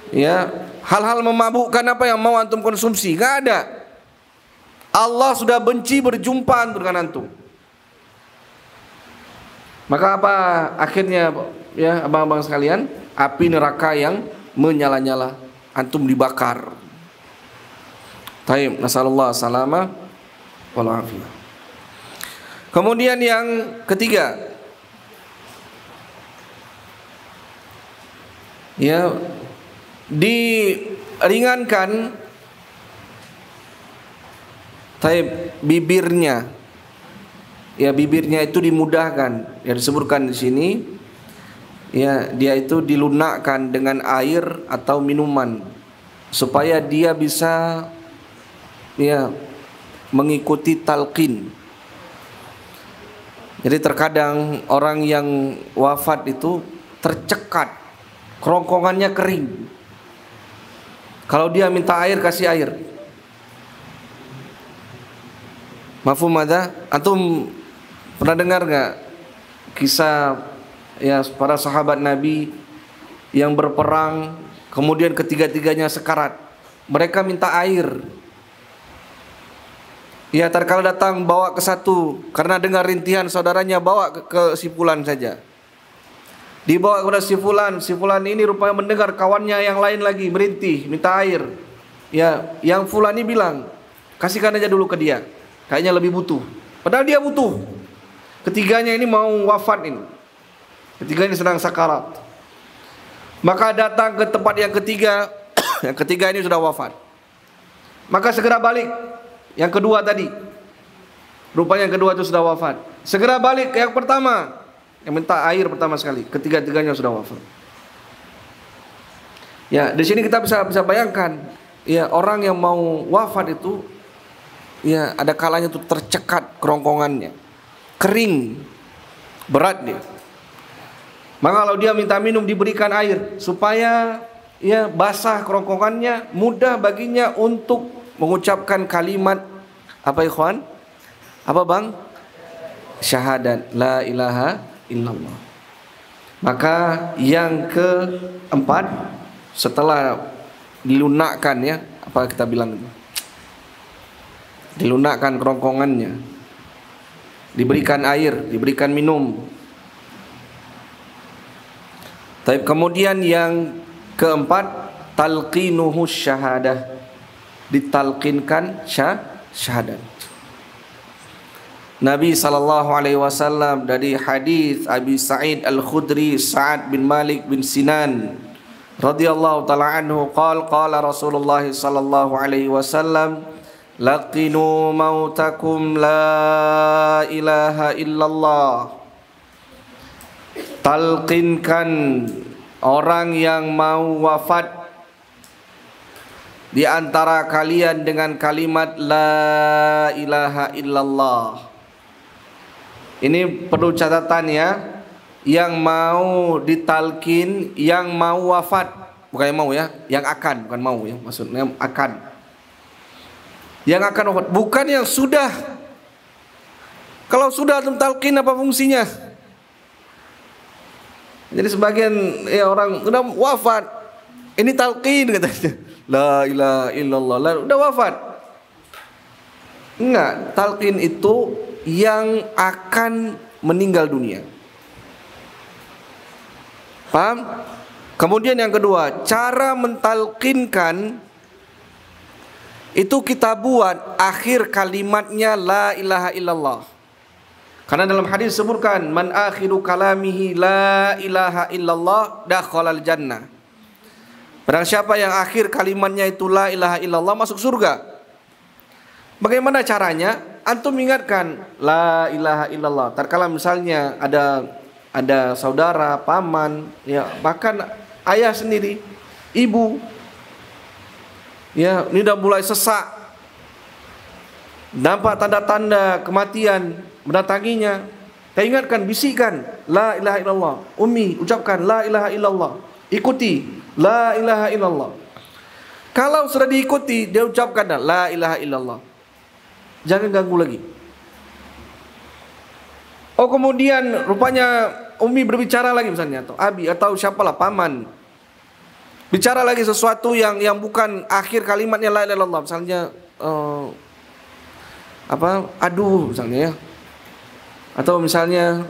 Ya, hal-hal memabukkan apa yang mau antum konsumsi? Gak ada. Allah sudah benci berjumpa dengan antum. Maka apa akhirnya ya abang-abang sekalian? Api neraka yang menyala-nyala, antum dibakar. Taib, nasallallahu salama wal afiyah. Kemudian yang ketiga, ya, diringankan bibirnya. Ya, bibirnya itu dimudahkan. Ya, disebutkan di sini, ya, dia itu dilunakkan dengan air atau minuman supaya dia bisa, ya, mengikuti talqin. Jadi terkadang orang yang wafat itu tercekat, kerongkongannya kering. Kalau dia minta air, kasih air. Mafhum ada? Antum pernah dengar nggak kisah ya para sahabat Nabi yang berperang, kemudian ketiga-tiganya sekarat, mereka minta air. Ya, terkala datang bawa ke satu, karena dengar rintihan saudaranya, bawa ke si fulan saja. Dibawa kepada si fulan ini rupanya mendengar kawannya yang lain lagi merintih, minta air. Ya, yang fulan ini bilang, kasihkan aja dulu ke dia, kayaknya lebih butuh. Padahal dia butuh. Ketiganya ini mau wafat ini. Ketiganya sedang sakarat. Maka datang ke tempat yang ketiga, yang ketiga ini sudah wafat. Maka segera balik. Yang kedua tadi, rupanya yang kedua itu sudah wafat. Segera balik ke yang pertama, yang minta air pertama sekali. Ketiga-tiganya sudah wafat. Ya, di sini kita bisa bayangkan, ya, orang yang mau wafat itu, ya, ada kalanya itu tercekat kerongkongannya, kering, berat dia. Maka kalau dia minta minum, diberikan air supaya, ya, basah kerongkongannya, mudah baginya untuk mengucapkan kalimat apa, ikhwan? Apa, bang? Syahadat la ilaha illallah. Maka yang keempat, setelah dilunakkan, ya, apa kita bilang, dilunakkan kerongkongannya, diberikan air, diberikan minum. Tapi kemudian yang keempat, talqinuhu syahadah, ditalqinkan syahadat. Nabi SAW dari hadis Abi Sa'id Al-Khudri, Sa'ad bin Malik bin Sinan radhiyallahu ta'ala anhu, qala Rasulullah sallallahu alaihi wasallam, laqinu mautakum la ilaha illallah. Talqinkan orang yang mau wafat di antara kalian dengan kalimat la ilaha illallah. Ini perlu catatan, ya, yang mau ditalkin, yang mau wafat, bukan yang mau, ya, yang akan, bukan mau, ya, maksudnya akan. Yang akan wafat, bukan yang sudah. Kalau sudah talqin, apa fungsinya? Jadi sebagian, ya, orang sudah wafat, ini talqin katanya, la ilaha illallah, udah wafat. Enggak, talqin itu yang akan meninggal dunia. Paham? Kemudian yang kedua, cara mentalqinkan itu kita buat akhir kalimatnya la ilaha illallah. Karena dalam hadis disebutkan, man akhiru kalamihi la ilaha illallah dakhalal jannah. Barang siapa yang akhir kalimatnya itu la ilaha illallah, masuk surga. Bagaimana caranya? Antum ingatkan la ilaha illallah. Terkala misalnya ada saudara, paman, ya, bahkan ayah sendiri, ibu, ya, ini udah mulai sesak, nampak tanda-tanda kematian mendatanginya, kita ingatkan, bisikan la ilaha illallah. Ummi, ucapkan la ilaha illallah, ikuti la ilaha illallah. Kalau sudah diikuti, dia ucapkan la ilaha illallah, jangan ganggu lagi. Oh kemudian rupanya Umi berbicara lagi misalnya, atau Abi atau siapalah paman, bicara lagi sesuatu yang bukan akhir kalimatnya la ilaha illallah, misalnya aduh misalnya ya, atau misalnya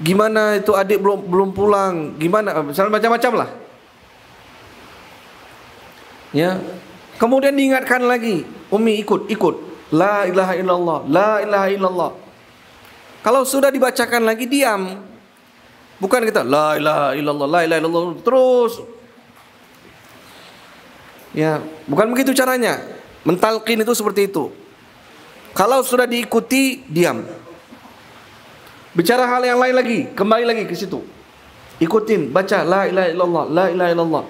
gimana itu adik belum pulang, gimana, misalnya macam-macam lah. Ya, kemudian diingatkan lagi, Umi ikut la ilaha illallah, la ilaha illallah. Kalau sudah dibacakan lagi diam. Bukan kita la ilaha illallah, la ilaha illallah terus. Ya, bukan begitu caranya. Mentalqin itu seperti itu. Kalau sudah diikuti diam. Bicara hal yang lain lagi, kembali lagi ke situ. Ikutin, baca la ilaha illallah, la ilaha illallah.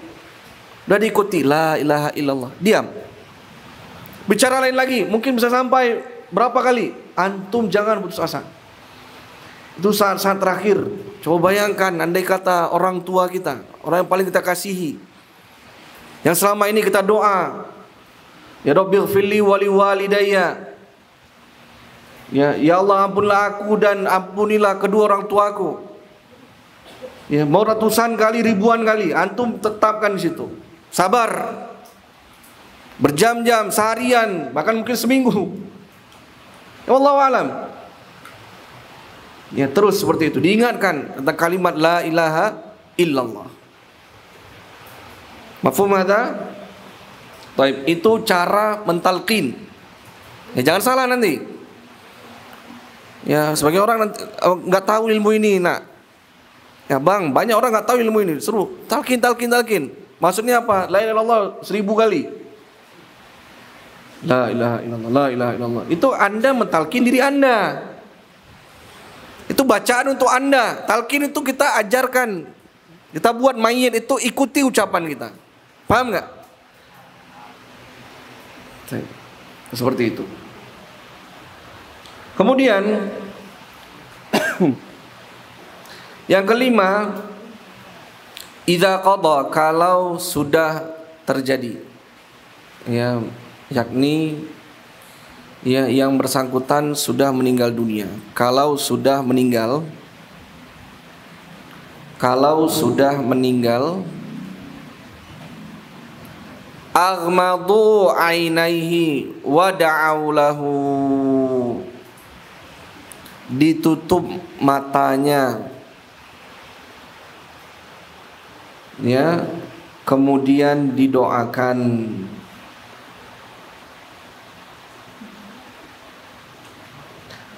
Sudah diikuti la ilaha illallah, diam. Bicara lain lagi, mungkin bisa sampai berapa kali? Antum jangan putus asa. Itu saat-saat terakhir. Coba bayangkan, andai kata orang tua kita, orang yang paling kita kasihi, yang selama ini kita doa, ya Rabbil firli wali walidayya, ya Allah ampunlah aku dan ampunilah kedua orang tuaku. Ya, mau ratusan kali, ribuan kali, antum tetapkan di situ. Sabar. Berjam-jam, seharian, bahkan mungkin seminggu. Ya Wallahu alam. Ya terus seperti itu, diingatkan tentang kalimat la ilaha illallah. Mafhum hadza? Baik, itu cara mentalqin. Ya jangan salah nanti. Ya sebagai orang nggak tahu ilmu ini, nak. Ya bang, banyak orang nggak tahu ilmu ini. Seru, talqin. Maksudnya apa? La ilaha illallah 1000 kali. La ilaha illallah, la ilaha illallah. Itu Anda mentalqin diri Anda. Itu bacaan untuk Anda. Talqin itu kita ajarkan. Kita buat mayit itu ikuti ucapan kita. Paham nggak? Seperti itu. Kemudian yang kelima, idza qada, kalau sudah terjadi, ya, yakni ya yang bersangkutan sudah meninggal dunia. Kalau sudah meninggal aghmadu ainaihi wa da'au lahu, ditutup matanya, ya, kemudian didoakan.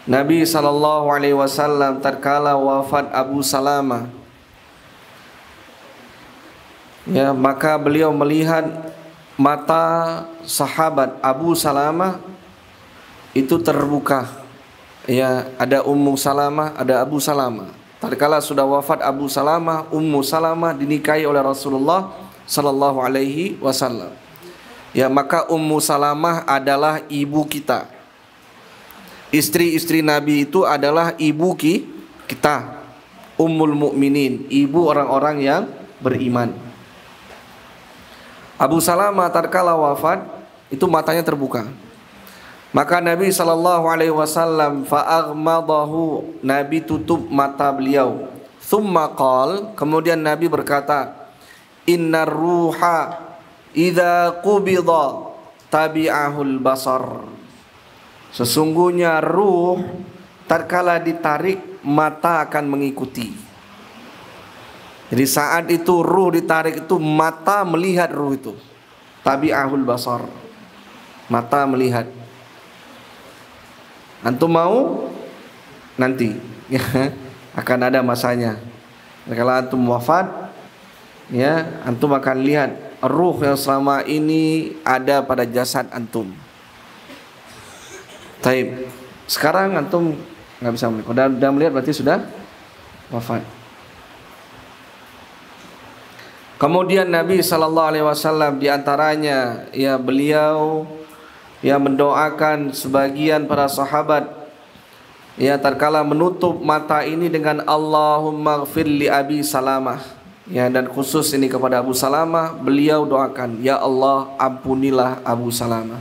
Nabi SAW tatkala wafat Abu Salamah, ya, maka beliau melihat mata sahabat Abu Salamah itu terbuka. Ya, ada Ummu Salamah, ada Abu Salamah. Tatkala sudah wafat Abu Salamah, Ummu Salamah dinikahi oleh Rasulullah sallallahu alaihi wasallam. Ya, maka Ummu Salamah adalah ibu kita. Istri-istri Nabi itu adalah ibu kita, Ummul Mukminin, ibu orang-orang yang beriman. Abu Salamah tatkala wafat itu matanya terbuka. Maka Nabi SAW fa'aghmadahu, Nabi tutup mata beliau. Thumma qal, kemudian Nabi berkata, innar ruha idza qubida tabi'ahul basar. Sesungguhnya ruh tatkala ditarik, mata akan mengikuti. Jadi saat itu ruh ditarik itu mata melihat ruh itu. Tabi'ahul basar. Mata melihat. Antum mau? Nanti ya, akan ada masanya. Kalau antum wafat, ya, antum akan lihat ruh yang selama ini ada pada jasad antum. Taib. Sekarang antum nggak bisa melihat. Kalau udah melihat berarti sudah wafat. Kemudian Nabi SAW diantaranya, ya, beliau ya mendoakan sebagian para sahabat, ya, tatkala menutup mata ini dengan Allahumma ghfir li Abi Salamah, ya, dan khusus ini kepada Abu Salamah beliau doakan, ya Allah ampunilah Abu Salamah,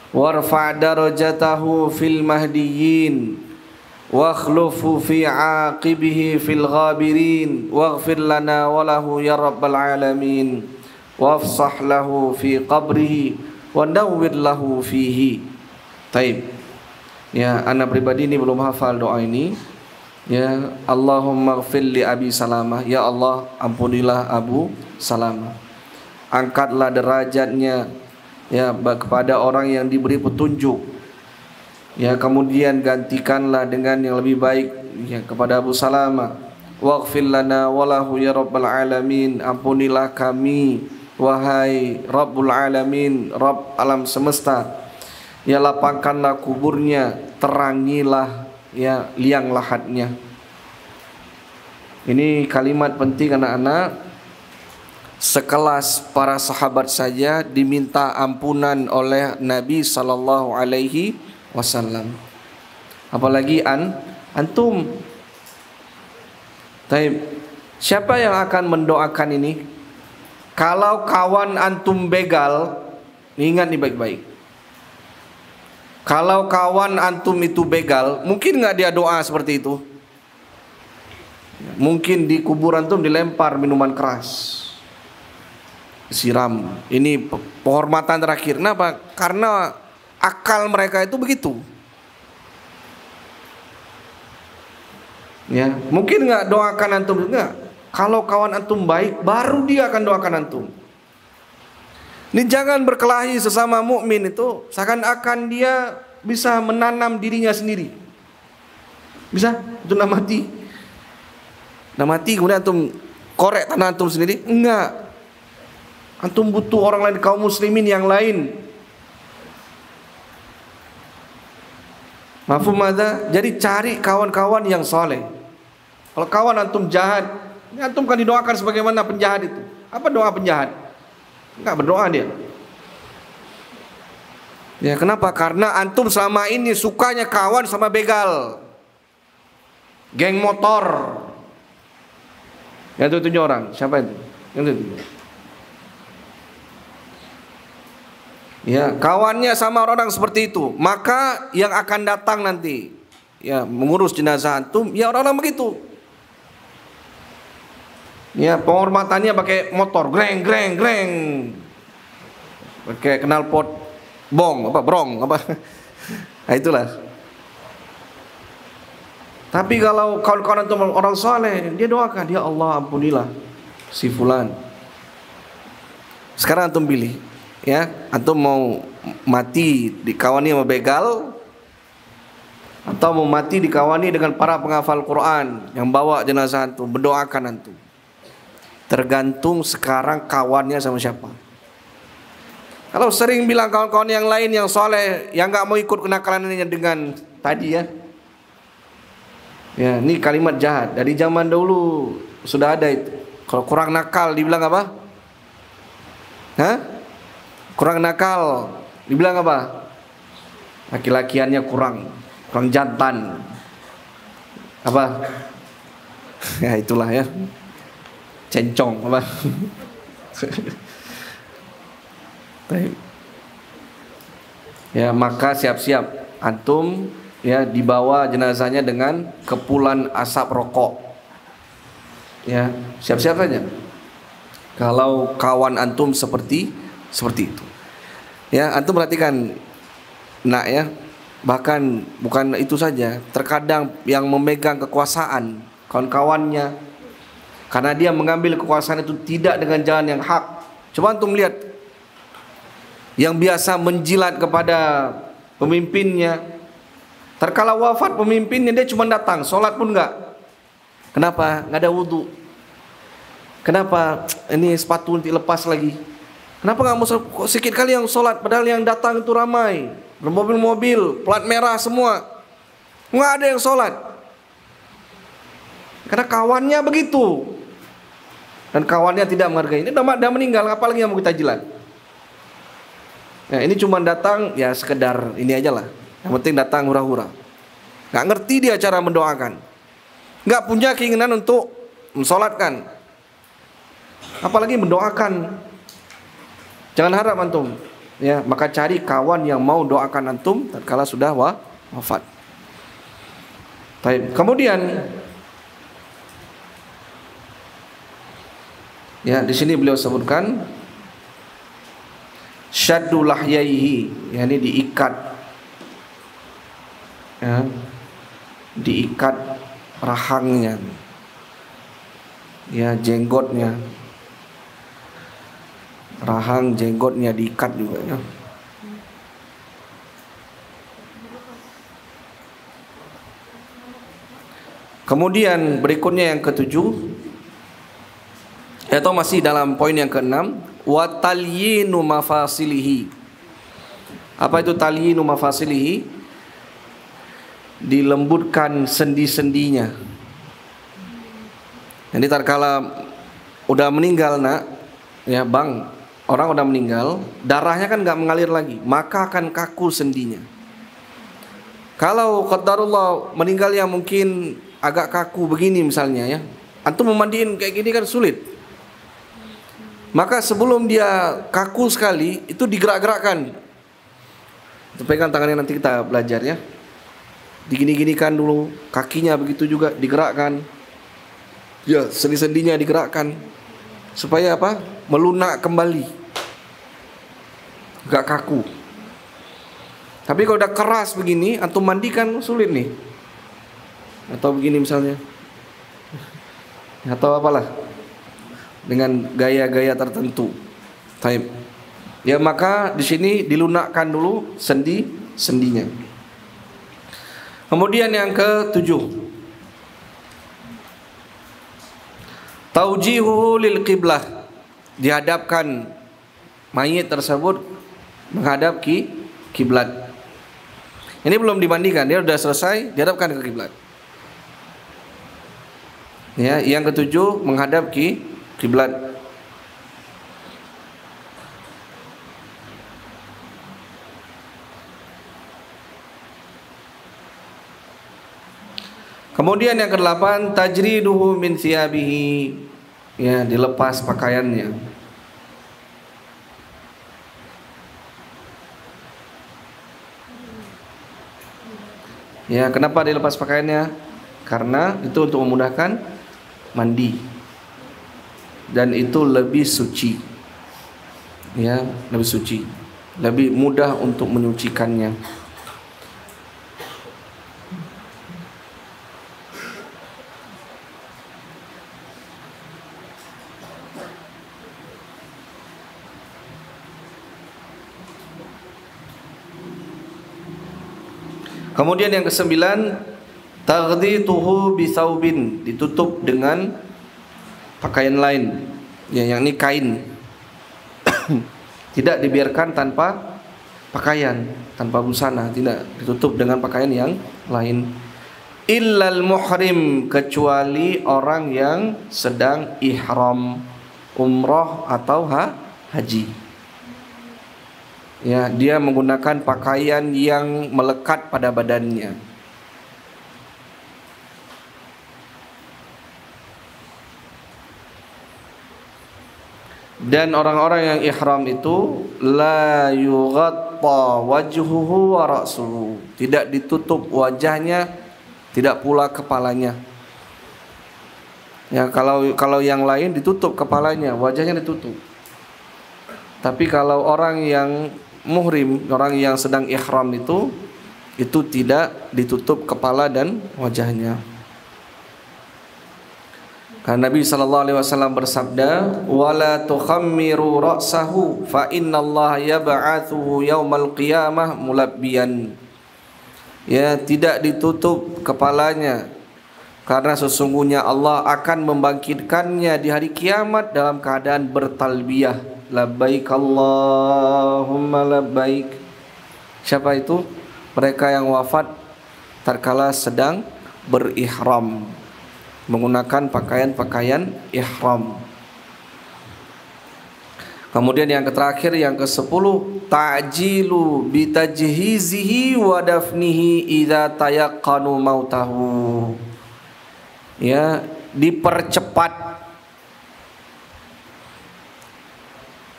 warfa' darajatahu fil mahdiyyin, wakhlufu fi aqibihi fil ghabirin waghfir lana wa lahu ya rabbal alamin wafsah lahu fi qabrihi wa nawwir lahu fihi. Taib. Ya, anak pribadi ini belum hafal doa ini. Ya, Allahumma ighfir li Abi Salamah, ya Allah ampunilah Abu Salamah, angkatlah derajatnya ya kepada orang yang diberi petunjuk. Ya, kemudian gantikanlah dengan yang lebih baik ya kepada Abu Salamah. Waghfir lana walahu ya rabbal alamin, ampunilah kami wahai Rabbul alamin, Rabb alam semesta. Ya, lapangkanlah kuburnya, terangilah ya liang lahatnya. Ini kalimat penting anak-anak. Sekelas para sahabat saja diminta ampunan oleh Nabi sallallahu alaihi wasallam. Apalagi antum. Taib. Siapa yang akan mendoakan ini? Kalau kawan antum begal, ingat nih baik-baik. Kalau kawan antum itu begal, mungkin nggak dia doa seperti itu? Mungkin di kubur antum dilempar minuman keras, siram. Ini penghormatan terakhir. Kenapa? Karena akal mereka itu begitu. Ya, mungkin nggak doakan antum, enggak. Kalau kawan antum baik, baru dia akan doakan antum. Ini jangan berkelahi sesama mukmin itu seakan-akan dia bisa menanam dirinya sendiri. Bisa? Itu nak mati. Nak mati kemudian antum korek tanah antum sendiri? Enggak. Antum butuh orang lain, kaum muslimin yang lain. Mafhum ada? Jadi cari kawan-kawan yang soleh. Kalau kawan antum jahat, antum kan didoakan sebagaimana penjahat itu. Apa doa penjahat? Enggak berdoa dia. Ya, kenapa? Karena antum selama ini sukanya kawan sama begal, geng motor. Yang itu 7 orang. Siapa itu? Yang itu 7. Ya, kawannya sama orang seperti itu, maka yang akan datang nanti ya mengurus jenazah antum ya orang-orang begitu. Ya, penghormatannya pakai motor, greng greng greng. Pakai knalpot bong apa brong apa. Nah, itulah. Tapi kalau kawan-kawan antum orang soleh, dia doakan, ya Allah ampunilah si fulan. Sekarang antum pilih. Ya, antum mau mati dikawani sama begal atau mau mati dikawani dengan para penghafal Quran yang bawa jenazah antum, mendoakan antum. Tergantung sekarang kawannya sama siapa. Kalau sering bilang kawan-kawan yang lain yang soleh, yang nggak mau ikut kenakalannya dengan tadi ya. Ya, ini kalimat jahat dari zaman dahulu sudah ada itu. Kalau kurang nakal dibilang apa? Hah? Kurang nakal dibilang apa? Laki-lakiannya kurang jantan. Apa? Ya itulah ya. Cencong apa? Ya, maka siap-siap antum ya dibawa jenazahnya dengan kepulan asap rokok. Ya, siap-siap saja. Kalau kawan antum seperti itu. Ya, antum perhatikan nak ya. Bahkan bukan itu saja, terkadang yang memegang kekuasaan kawan-kawannya, karena dia mengambil kekuasaan itu tidak dengan jalan yang hak. Coba antum lihat yang biasa menjilat kepada pemimpinnya, terkala wafat pemimpinnya dia cuma datang, sholat pun enggak. Kenapa? Enggak ada wudu. Kenapa? Ini sepatu nanti lepas lagi. Kenapa nggak mau sedikit kali yang sholat, padahal yang datang itu ramai, bermobil-mobil, plat merah semua, nggak ada yang sholat. Karena kawannya begitu, dan kawannya tidak menghargai. Ini udah meninggal, apalagi yang mau kita jilat? Nah, ini cuma datang ya sekedar ini aja lah. Yang penting datang hura-hura. Nggak ngerti dia cara mendoakan, nggak punya keinginan untuk mensolatkan, apalagi mendoakan. Jangan harap antum ya, maka cari kawan yang mau doakan antum tatkala sudah wafat. Baik. Kemudian ya di sini beliau sebutkan syaddu lahyaihi, yakni diikat, ya, diikat rahangnya, ya, jenggotnya, rahang jenggotnya diikat juga, ya. Kemudian berikutnya yang ketujuh, atau masih dalam poin yang keenam, wa talyinu mafasilihi. Apa itu talyinu mafasilihi? Dilembutkan sendi-sendinya. Jadi tatkala udah meninggal nak, ya bang, orang udah meninggal, darahnya kan nggak mengalir lagi, maka akan kaku sendinya. Kalau qadarullah meninggalnya mungkin agak kaku begini misalnya, ya, antum memandiin kayak gini kan sulit. Maka sebelum dia kaku sekali, itu digerak-gerakkan. Pegang tangannya, nanti kita belajar, ya. Digini-ginikan dulu, kakinya begitu juga digerakkan. Ya, sendi-sendinya digerakkan. Supaya apa? Melunak kembali. Gak kaku. Tapi kalau udah keras begini, antum mandikan sulit nih. Atau begini misalnya. Atau apalah. Dengan gaya-gaya tertentu. Taib. Ya, maka di sini dilunakkan dulu sendi-sendinya. Kemudian yang ketujuh, taujihuhu lil qiblah, dihadapkan mayit tersebut menghadap kiblat. Ini belum dimandikan, dia sudah selesai, dihadapkan ke kiblat. Ya, yang ketujuh menghadap kiblat. Kemudian yang kedelapan, tajriduhu min thiyabihi, ya, dilepas pakaiannya. Ya, kenapa dilepas pakaiannya? Karena itu untuk memudahkan mandi. Dan itu lebih suci. Ya, lebih suci. Lebih mudah untuk menyucikannya. Kemudian yang kesembilan, taghdituhu bisaubin, ditutup dengan pakaian lain, ya, yang ini kain. Tidak dibiarkan tanpa pakaian, tanpa busana, tidak, ditutup dengan pakaian yang lain. Illal muhrim, kecuali orang yang sedang ihram umrah atau haji. Ya, dia menggunakan pakaian yang melekat pada badannya. Dan orang-orang yang ihram itu la yughatta wajhuhu wa ra'suhu, tidak ditutup wajahnya, tidak pula kepalanya. Ya, kalau yang lain ditutup kepalanya, wajahnya ditutup. Tapi kalau orang yang muhrim, orang yang sedang ihram itu tidak ditutup kepala dan wajahnya. Karena Nabi SAW bersabda, wala tukhammiru ra'sahu fa innallaha yab'atsuhu yaumal qiyamah mulabbiyan. Ya, tidak ditutup kepalanya, karena sesungguhnya Allah akan membangkitkannya di hari kiamat dalam keadaan bertalbiyah, labbaik Allahumma labbaik. Siapa itu? Mereka yang wafat tatkala sedang berihram, menggunakan pakaian-pakaian ihram. Kemudian yang terakhir, yang ke-10, ta'jilu bitajhizihi wa dafnihi idza tayaqqanu mautahu. Ya, dipercepat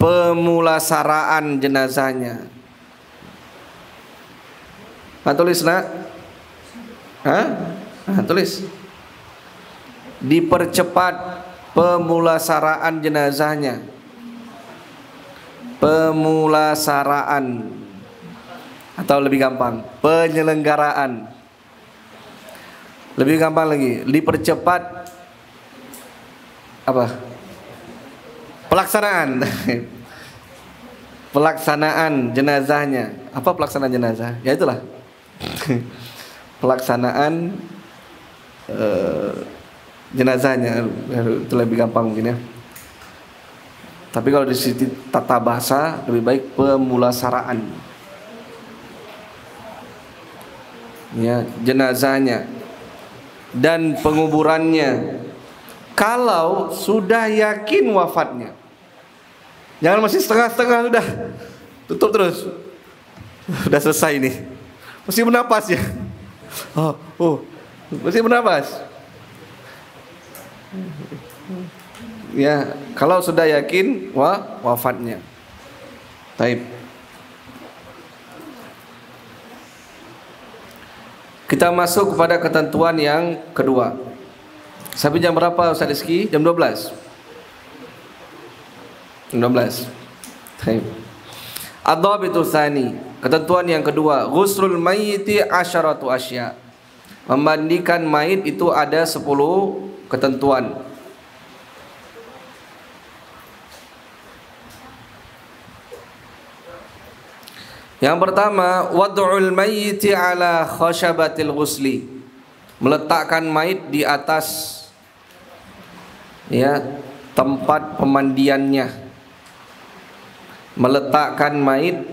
pemulasaraan jenazahnya. Tulis nak? Hah? Nah, tulis. Dipercepat pemulasaraan jenazahnya. Pemulasaraan, atau lebih gampang, penyelenggaraan. Lebih gampang lagi, dipercepat apa? Pelaksanaan. Pelaksanaan jenazahnya. Apa pelaksanaan jenazah? Ya itulah. Pelaksanaan jenazahnya itu lebih gampang mungkin ya. Tapi kalau di sisi tata bahasa lebih baik pemulasaraan. Ya, jenazahnya dan penguburannya kalau sudah yakin wafatnya. Jangan masih setengah-setengah, sudah tutup terus. Sudah selesai nih. Masih bernapas ya. Masih bernapas. Ya, kalau sudah yakin wafatnya. Baik. Kita masuk kepada ketentuan yang kedua. Sampai jam berapa Ustaz Rizki? Jam 12. 12. Baik. Ad-dhabitu tsani. Ketentuan yang kedua, ghuslul mayyiti asyaratu asya. Memandikan mayit itu ada 10 ketentuan. Yang pertama, wad'ul mayyiti ala khashabatil ghusli. Meletakkan mayit di atas ya tempat pemandiannya. Meletakkan mayit,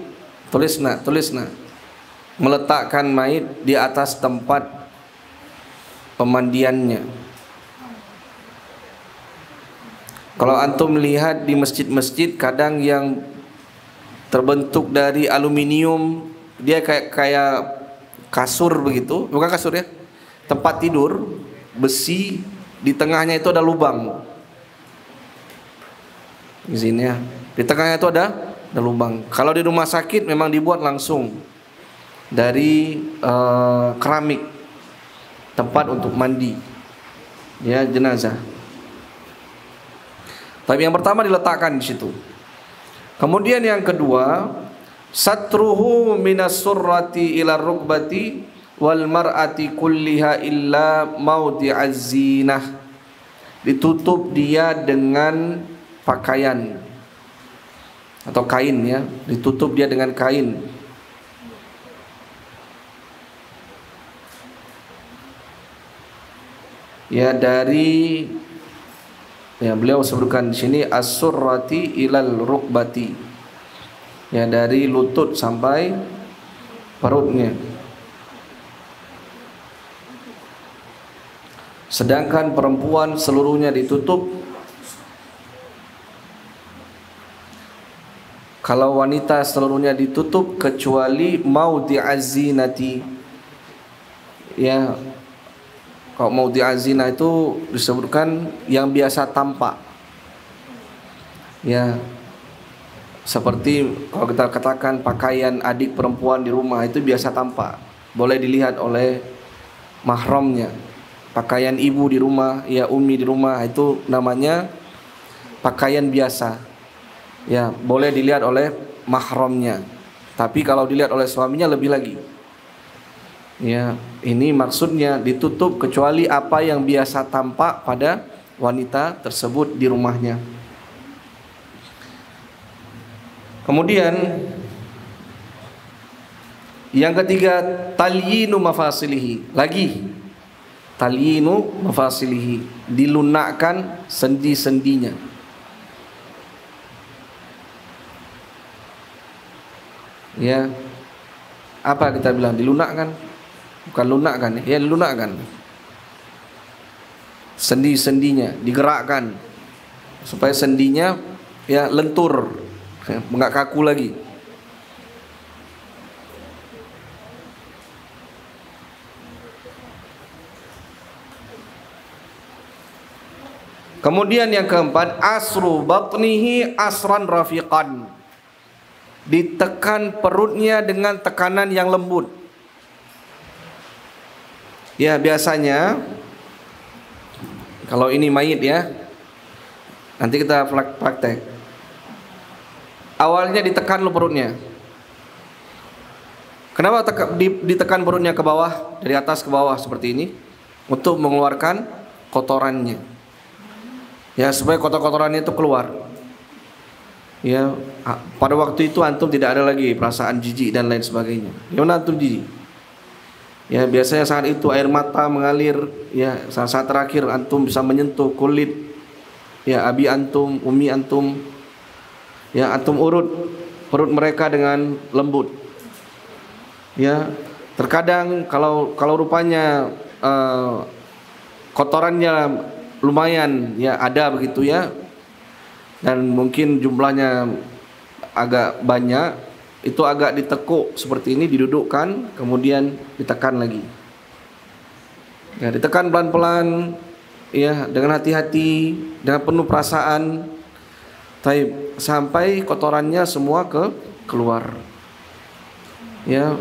tulis nak. Meletakkan mayit di atas tempat pemandiannya. Kalau antum lihat di masjid-masjid kadang yang terbentuk dari aluminium, dia kayak kasur begitu, bukan kasur ya, tempat tidur besi, di tengahnya itu ada lubang. Di sini ya, di tengahnya itu ada lubang. Kalau di rumah sakit memang dibuat langsung dari keramik, tempat untuk mandi ya jenazah. Tapi yang pertama diletakkan di situ. Kemudian yang kedua, satruhu minas surrati ila rukbati wal mar'ati kulliha illa maudi'az zinah. Ditutup dia dengan pakaian atau kain ya, ditutup dia dengan kain. Ya dari beliau sebutkan di sini as-surrati ilal rukbati. Ya dari lutut sampai perutnya. Sedangkan perempuan seluruhnya ditutup. Kalau wanita seluruhnya ditutup kecuali maudhi'az zinati. Ya, kalau maudhi'az zina itu disebutkan yang biasa tampak. Ya, seperti kalau kita katakan pakaian adik perempuan di rumah itu biasa tampak, boleh dilihat oleh mahramnya. Pakaian ibu di rumah, ya ummi di rumah, itu namanya pakaian biasa. Ya, boleh dilihat oleh mahramnya. Tapi kalau dilihat oleh suaminya lebih lagi. Ya, ini maksudnya ditutup kecuali apa yang biasa tampak pada wanita tersebut di rumahnya. Kemudian yang ketiga, talyinu mafasilihi. Lagi talyinu mafasilihi, dilunakkan sendi-sendinya. Ya, apa kita bilang dilunakkan? Bukan lunakkan ya, dilunakkan. Sendi-sendinya digerakkan supaya sendinya ya lentur, enggak kaku lagi. Kemudian yang keempat, asru batnihi asran rafiqan. Ditekan perutnya dengan tekanan yang lembut. Ya biasanya kalau ini mayit ya, nanti kita praktek. Awalnya ditekan lu perutnya. Kenapa ditekan perutnya ke bawah, dari atas ke bawah seperti ini? Untuk mengeluarkan kotorannya. Ya, supaya kotor-kotorannya itu keluar. Ya, pada waktu itu antum tidak ada lagi perasaan jijik dan lain sebagainya. Gimana antum jijik? Ya, biasanya saat itu air mata mengalir. Ya, saat terakhir antum bisa menyentuh kulit. Ya, abi antum, umi antum. Ya, antum urut perut mereka dengan lembut. Ya, terkadang kalau rupanya kotorannya lumayan ya ada begitu ya, dan mungkin jumlahnya agak banyak, itu agak ditekuk seperti ini, didudukkan, kemudian ditekan lagi. Ya, ditekan pelan-pelan ya, dengan hati-hati, dengan penuh perasaan, sampai kotorannya semua keluar. Ya.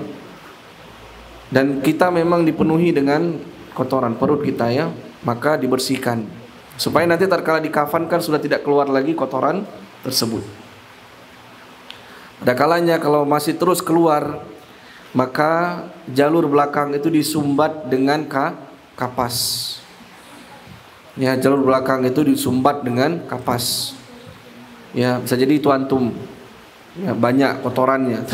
Dan kita memang dipenuhi dengan kotoran perut kita ya, maka dibersihkan supaya nanti tatkala dikafankan sudah tidak keluar lagi kotoran tersebut. Ada kalanya kalau masih terus keluar, maka jalur belakang itu disumbat dengan kapas. Ya, jalur belakang itu disumbat dengan kapas. Ya, bisa jadi itu antum. Ya, banyak kotorannya.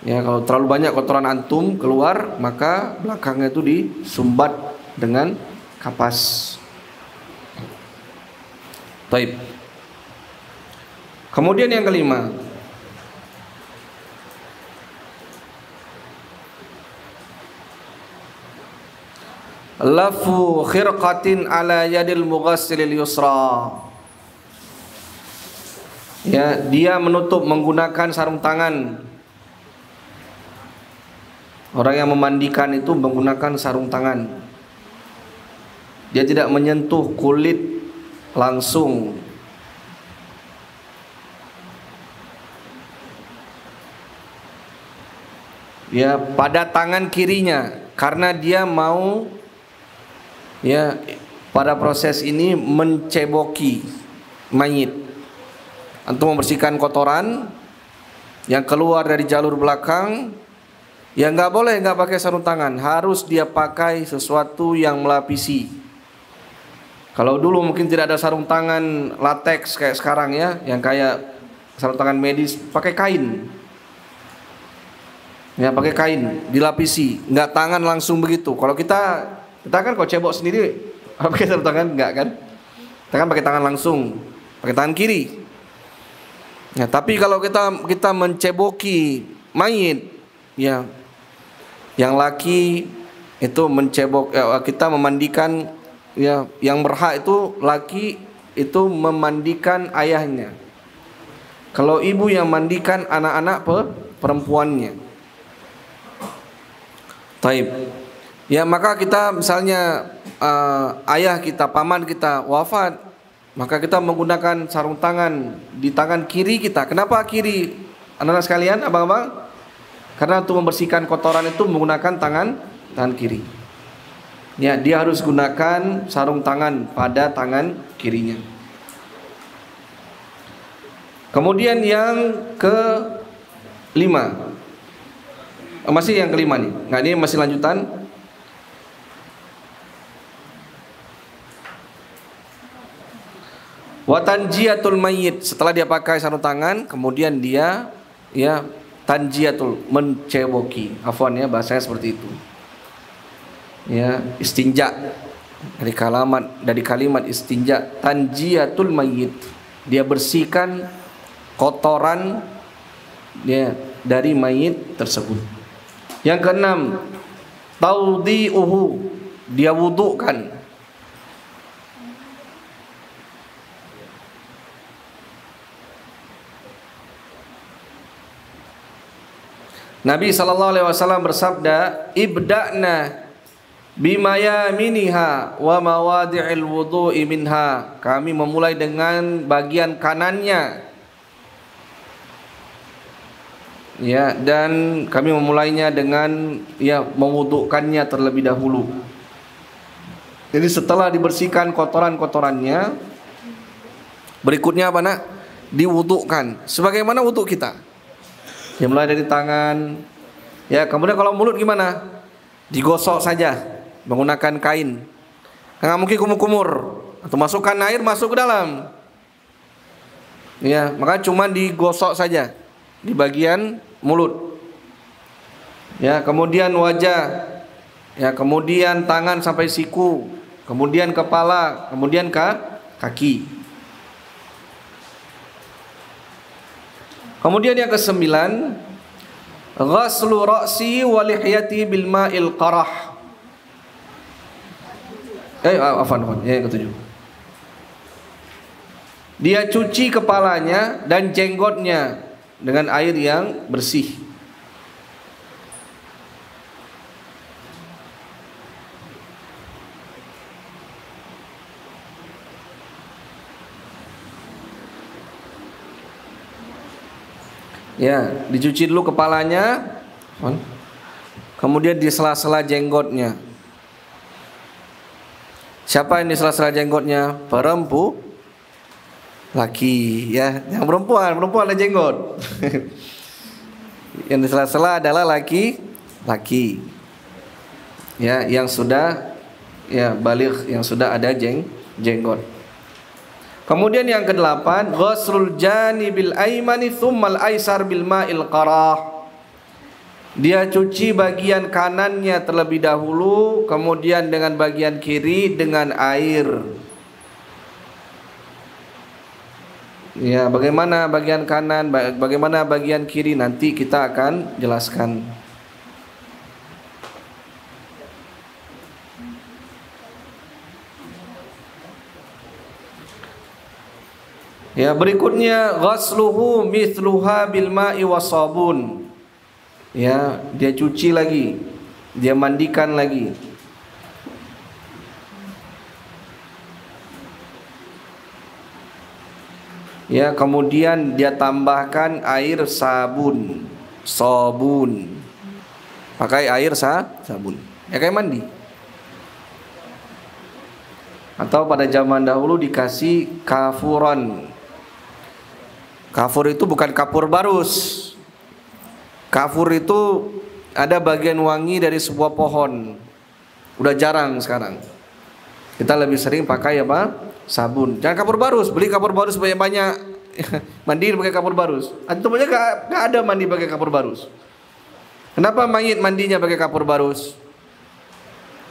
Ya, kalau terlalu banyak kotoran antum keluar, maka belakangnya itu disumbat dengan kapas. Taib. Kemudian yang kelima, lafu khirqatin ala yadil mughassilil yusra. Ya, dia menutup menggunakan sarung tangan. Orang yang memandikan itu menggunakan sarung tangan. Dia tidak menyentuh kulit langsung. Ya, pada tangan kirinya, karena dia mau ya pada proses ini menceboki mayit. Untuk membersihkan kotoran yang keluar dari jalur belakang. Ya nggak boleh nggak pakai sarung tangan, harus dia pakai sesuatu yang melapisi. Kalau dulu mungkin tidak ada sarung tangan latex kayak sekarang ya, yang kayak sarung tangan medis, pakai kain. Ya pakai kain, dilapisi, nggak tangan langsung begitu. Kalau kita kan kalau cebok sendiri pakai sarung tangan nggak kan? Kita kan pakai tangan langsung, pakai tangan kiri. Ya, tapi kalau kita menceboki mayit, ya yang laki itu mencebok, kita memandikan ya, yang berhak itu laki itu memandikan ayahnya. Kalau ibu yang mandikan anak-anak perempuannya. Taib. Ya maka kita misalnya ayah kita, paman kita wafat, maka kita menggunakan sarung tangan di tangan kiri kita. Kenapa kiri? Anak-anak sekalian, abang-abang? Karena untuk membersihkan kotoran itu menggunakan tangan kiri. Ya, dia harus gunakan sarung tangan pada tangan kirinya. Kemudian yang kelima, masih yang kelima nih. Nggak, ini masih lanjutan. Wa tanjiyatul mayyit, setelah dia pakai sarung tangan, kemudian dia ya tanjiyatul, menceboki. Afwan ya, bahasanya seperti itu. Ya, istinja dari kalimat istinja, tanjiyatul mayyit. Dia bersihkan kotoran ya dari mayit tersebut. Yang keenam, taudhi'uhu, dia wudukan. Nabi SAW bersabda, ibda'na bimayaminiha wa mawadi'il wudu'i minha. Kami memulai dengan bagian kanannya Ya, dan kami memulainya dengan ya mewudukkannya terlebih dahulu. Jadi setelah dibersihkan kotoran-kotorannya, berikutnya apa nak? Diwudukkan. Sebagaimana wuduk kita. Ya mulai dari tangan. Ya kemudian kalau mulut gimana? Digosok saja menggunakan kain. Nggak mungkin kumur-kumur. Atau masukkan air masuk ke dalam. Ya maka cuma digosok saja di bagian mulut. Ya kemudian wajah. Ya kemudian tangan sampai siku. Kemudian kepala. Kemudian kaki. Kemudian yang kesembilan, ghaslu ra'si wa lihyati bil ma'il qarah. Afwan. Ya, yang ketujuh. Dia cuci kepalanya dan jenggotnya dengan air yang bersih. Ya, dicuci dulu kepalanya, kemudian di sela-sela jenggotnya. Siapa yang di sela-sela jenggotnya? Laki, ya. Yang perempuan ada jenggot. Yang di sela-sela adalah laki. Ya, yang sudah ya baligh, yang sudah ada jenggot. Kemudian yang kedelapan, ghuslul janibil aimani tsummal aisar bil ma'il qarah. Dia cuci bagian kanannya terlebih dahulu, kemudian dengan bagian kiri dengan air. Ya, bagaimana bagian kanan, bagaimana bagian kiri nanti kita akan jelaskan. Ya, berikutnya ghasluhu mithluha bil ma'i wasabun. Ya, dia cuci lagi, dia mandikan lagi. Ya, kemudian dia tambahkan air sabun. Pakai air sabun. Ya kayak mandi. Atau pada zaman dahulu dikasih kafuran. Kafur itu bukan kapur barus. Kafur itu ada bagian wangi dari sebuah pohon. Udah jarang sekarang. Kita lebih sering pakai apa? Sabun. Jangan kapur barus. Beli kapur barus banyak-banyak. Mandi pakai kapur barus. Antum aja gak ada mandi pakai kapur barus. Kenapa mayit mandinya pakai kapur barus?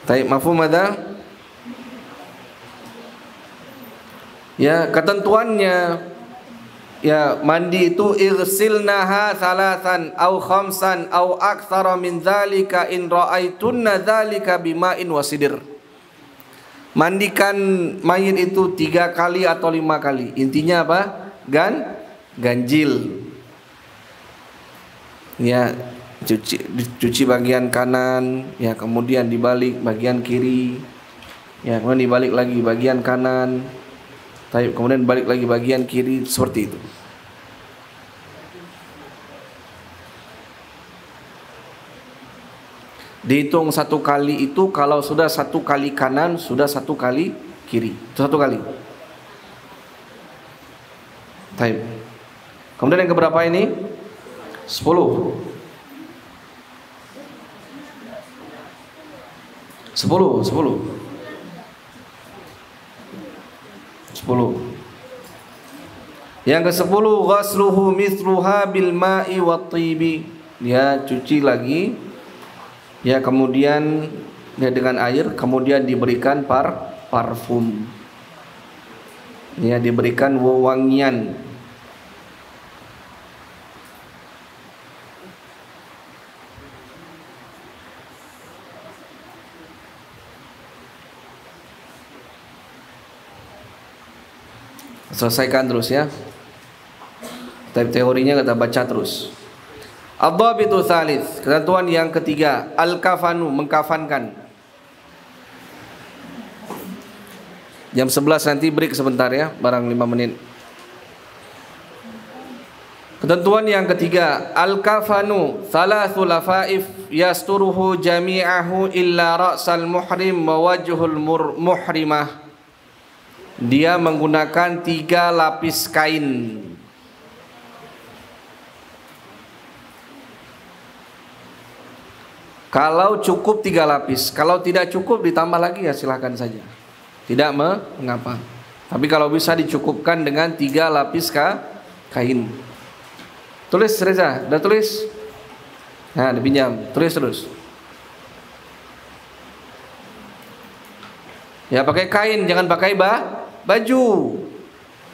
Taib mafhum ada? Ya, ketentuannya ya mandi itu irsilnaha salasan au khamsan au aktsara min dzalika in raaitunna dzalika bima'in wasidir. Mandikan mayit itu 3 kali atau 5 kali. Intinya apa? Ganjil. Ya, cuci bagian kanan, ya kemudian dibalik bagian kiri. Ya, kemudian dibalik lagi bagian kanan. Kemudian balik lagi bagian kiri, seperti itu. Dihitung 1 kali itu kalau sudah 1 kali kanan, sudah 1 kali kiri. Itu 1 kali. Taib. Kemudian yang keberapa ini? 10. 10. Yang ke-10 ghasluhu mithluha bil ma'i wat tibi. Dia cuci lagi. Ya kemudian ya dengan air, kemudian diberikan parfum. Ya diberikan wewangian. Selesaikan terus ya. Teorinya kita baca terus. Ad-dhabitu tsalits, ketentuan yang ketiga, al-kafanu, mengkafankan. Jam 11 nanti break sebentar ya, barang 5 menit. Ketentuan yang ketiga, al-kafanu thalathu lafaif yasturuhu jami'ahu illa ra'sal muhrim wa wajhul muhrimah. Dia menggunakan 3 lapis kain. Kalau cukup 3 lapis, kalau tidak cukup ditambah lagi ya silakan saja. Tidak mengapa. Tapi kalau bisa dicukupkan dengan 3 lapis kain. Tulis Reza, udah tulis? Nah, dipinjam, tulis terus. Ya pakai kain, jangan pakai baju.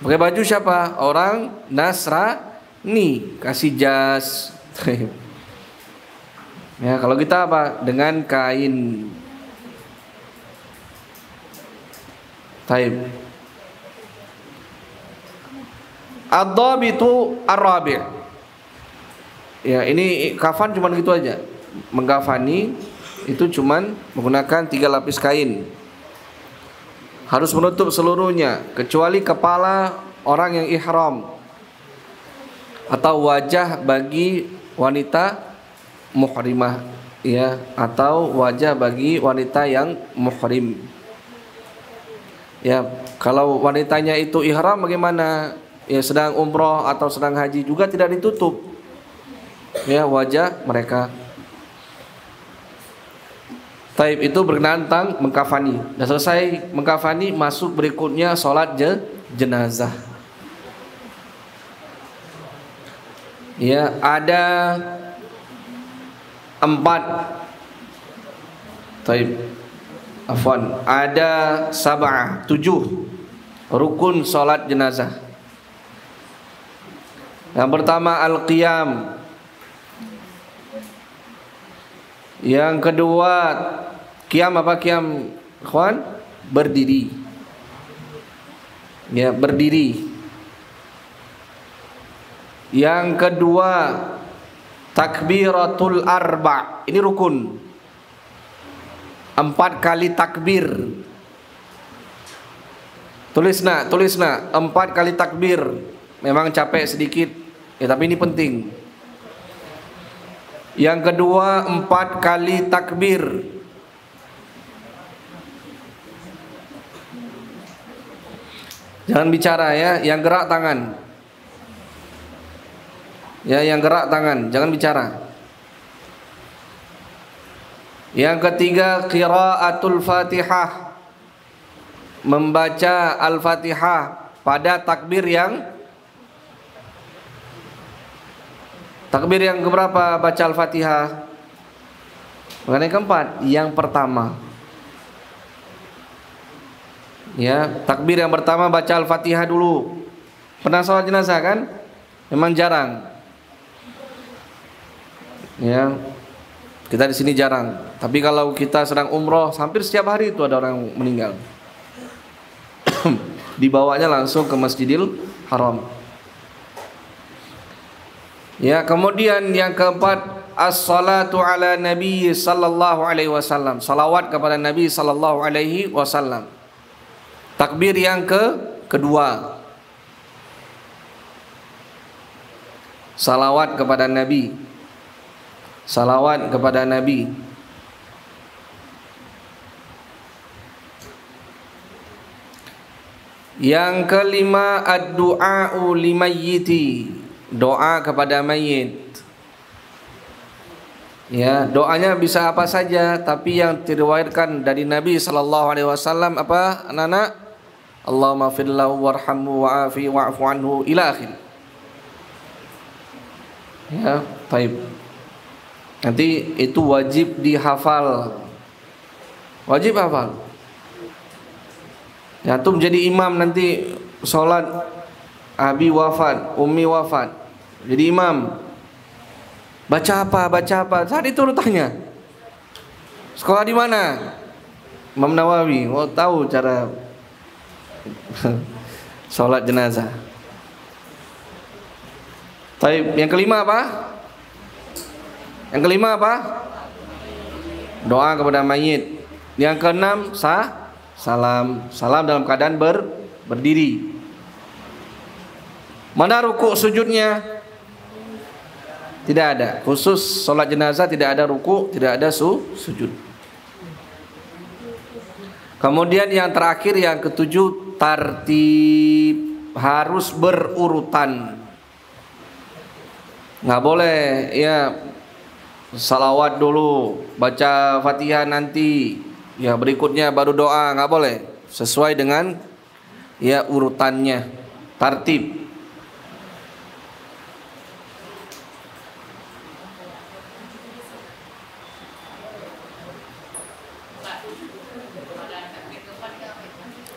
Pakai baju siapa? Orang Nasrani, kasih jas. Ya, kalau kita apa? Dengan kain. Taib. Ad-dhabitu ar-rabi'. Ya, ini kafan cuman gitu aja. Mengkafani itu cuman menggunakan 3 lapis kain. Harus menutup seluruhnya kecuali kepala orang yang ihram atau wajah bagi wanita muhrimah, ya, atau wajah bagi wanita yang muhrim. Ya, kalau wanitanya itu ihram bagaimana? Ya, sedang umroh atau sedang haji juga tidak ditutup. Ya, wajah mereka. Taib itu berkenaan tentang mengkafani. Dan selesai mengkafani, masuk berikutnya sholat jenazah. Ya, ada 4. Taib. Afwan, ada 7 rukun sholat jenazah. Yang pertama al-qiyam. Yang kedua, qiyam apa qiyam? Ikhwan, berdiri. Ya, berdiri. Yang kedua, takbiratul arba'. Ini rukun. 4 kali takbir. Tulis nak, 4 kali takbir. Memang capek sedikit, ya tapi ini penting. Yang kedua, 4 kali takbir. Jangan bicara ya, yang gerak tangan. Ya, yang gerak tangan, jangan bicara. Yang ketiga, qiraatul Fatihah. Membaca Al-Fatihah pada takbir yang keberapa baca Al-Fatihah? Bukan yang keempat, yang pertama. Ya, takbir yang pertama baca Al-Fatihah dulu. Pernah sholat jenazah kan? Memang jarang. Ya, kita di sini jarang. Tapi kalau kita sedang umroh, hampir setiap hari itu ada orang meninggal. Dibawanya langsung ke Masjidil Haram. Ya, kemudian yang keempat, as-salatu ala Nabi sallallahu alaihi wasallam. Salawat kepada Nabi sallallahu alaihi wasallam. Takbir yang kedua. Salawat kepada Nabi. Salawat kepada Nabi. Yang kelima, ad-du'a'u limayyiti. Doa kepada mayit. Ya, doanya bisa apa saja, tapi yang diriwayatkan dari Nabi sallallahu alaihi wasallam apa, anak-anak? Allahumma firlahu warhamhu wa'afi wa'fu anhu ila akhir. Ya, baik. Nanti itu wajib dihafal. Wajib hafal. Ya, antum jadi imam nanti sholat, abi wafat, umi wafat, jadi imam. Baca apa? Baca apa? Saat itu lu tanya. Sekolah di mana? Imam Nawawi. Oh, tahu cara sholat jenazah. Baik, yang kelima apa? Yang kelima apa? Doa kepada mayit. Yang keenam, salam. Salam dalam keadaan berdiri. Mana rukuk sujudnya? Tidak ada. Khusus sholat jenazah tidak ada ruku, tidak ada sujud. Kemudian yang terakhir, yang ketujuh, tartib, harus berurutan. Nggak boleh ya salawat dulu, baca Fatihah nanti, ya berikutnya baru doa, nggak boleh. Sesuai dengan ya urutannya, tartib.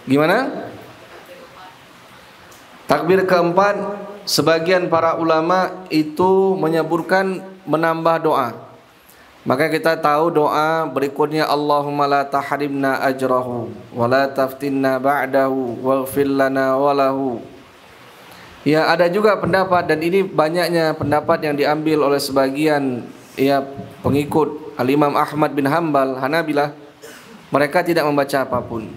Gimana? Takbir keempat, sebagian para ulama itu menyebutkan menambah doa. Maka kita tahu doa berikutnya, Allahumma la tahrimna ajrahu wa la taftinna ba'dahu waghfir lana walahu. Ya, ada juga pendapat, dan ini banyaknya pendapat yang diambil oleh sebagian ya pengikut Al-Imam Ahmad bin Hambal, Hanabilah. Mereka tidak membaca apapun.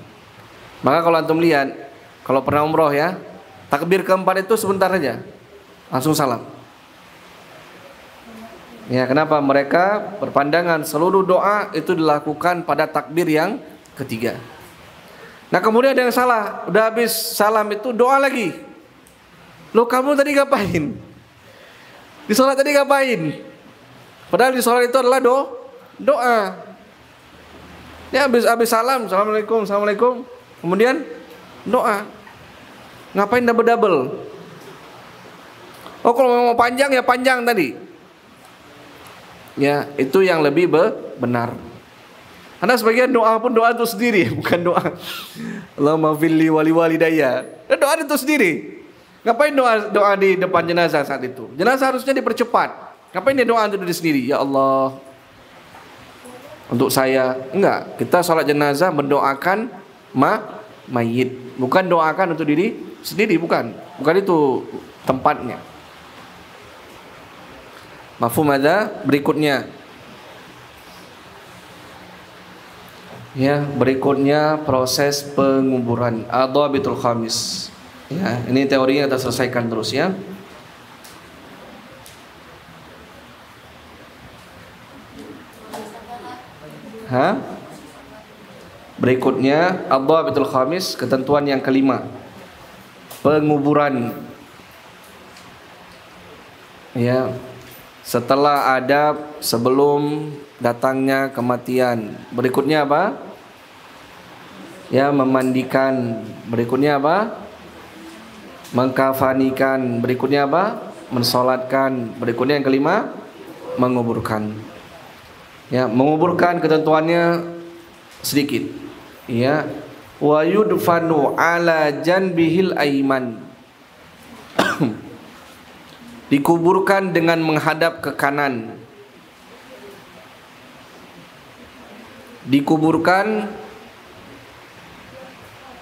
Maka kalau antum lihat, kalau pernah umroh ya, takbir keempat itu sebentar saja, langsung salam. Ya, kenapa? Mereka berpandangan seluruh doa itu dilakukan pada takbir yang ketiga. Nah, kemudian ada yang salah, udah habis salam itu doa lagi. Loh, kamu tadi ngapain? Di sholat tadi ngapain? Padahal di sholat itu adalah doa. Ya, habis salam, assalamualaikum, assalamualaikum. Kemudian doa. Ngapain double-double? Oh, kalau mau panjang ya panjang tadi. Ya, itu yang lebih benar. Karena sebagian doa pun doa itu sendiri, bukan doa Allahumma filli wali walidayya. Doa itu sendiri. Ngapain doa di depan jenazah saat itu? Jenazah harusnya dipercepat. Ngapain dia doa untuk diri sendiri? Ya Allah, untuk saya. Enggak, kita sholat jenazah mendoakan mayit, bukan doakan untuk diri sendiri, bukan itu tempatnya. Mafhum ada? Berikutnya ya, berikutnya proses penguburan, adhabitul khamis. Ya, ini teorinya kita selesaikan terus ya. Berikutnya adhabitul khamis, ketentuan yang kelima, penguburan. Ya, setelah adab sebelum datangnya kematian. Berikutnya apa? Ya, memandikan. Berikutnya apa? Mengkafanikan. Berikutnya apa? Mensolatkan. Berikutnya yang kelima, menguburkan. Ya, menguburkan ketentuannya sedikit. Ya, wa yudfanu ala janbihil aiman. Dikuburkan dengan menghadap ke kanan. Dikuburkan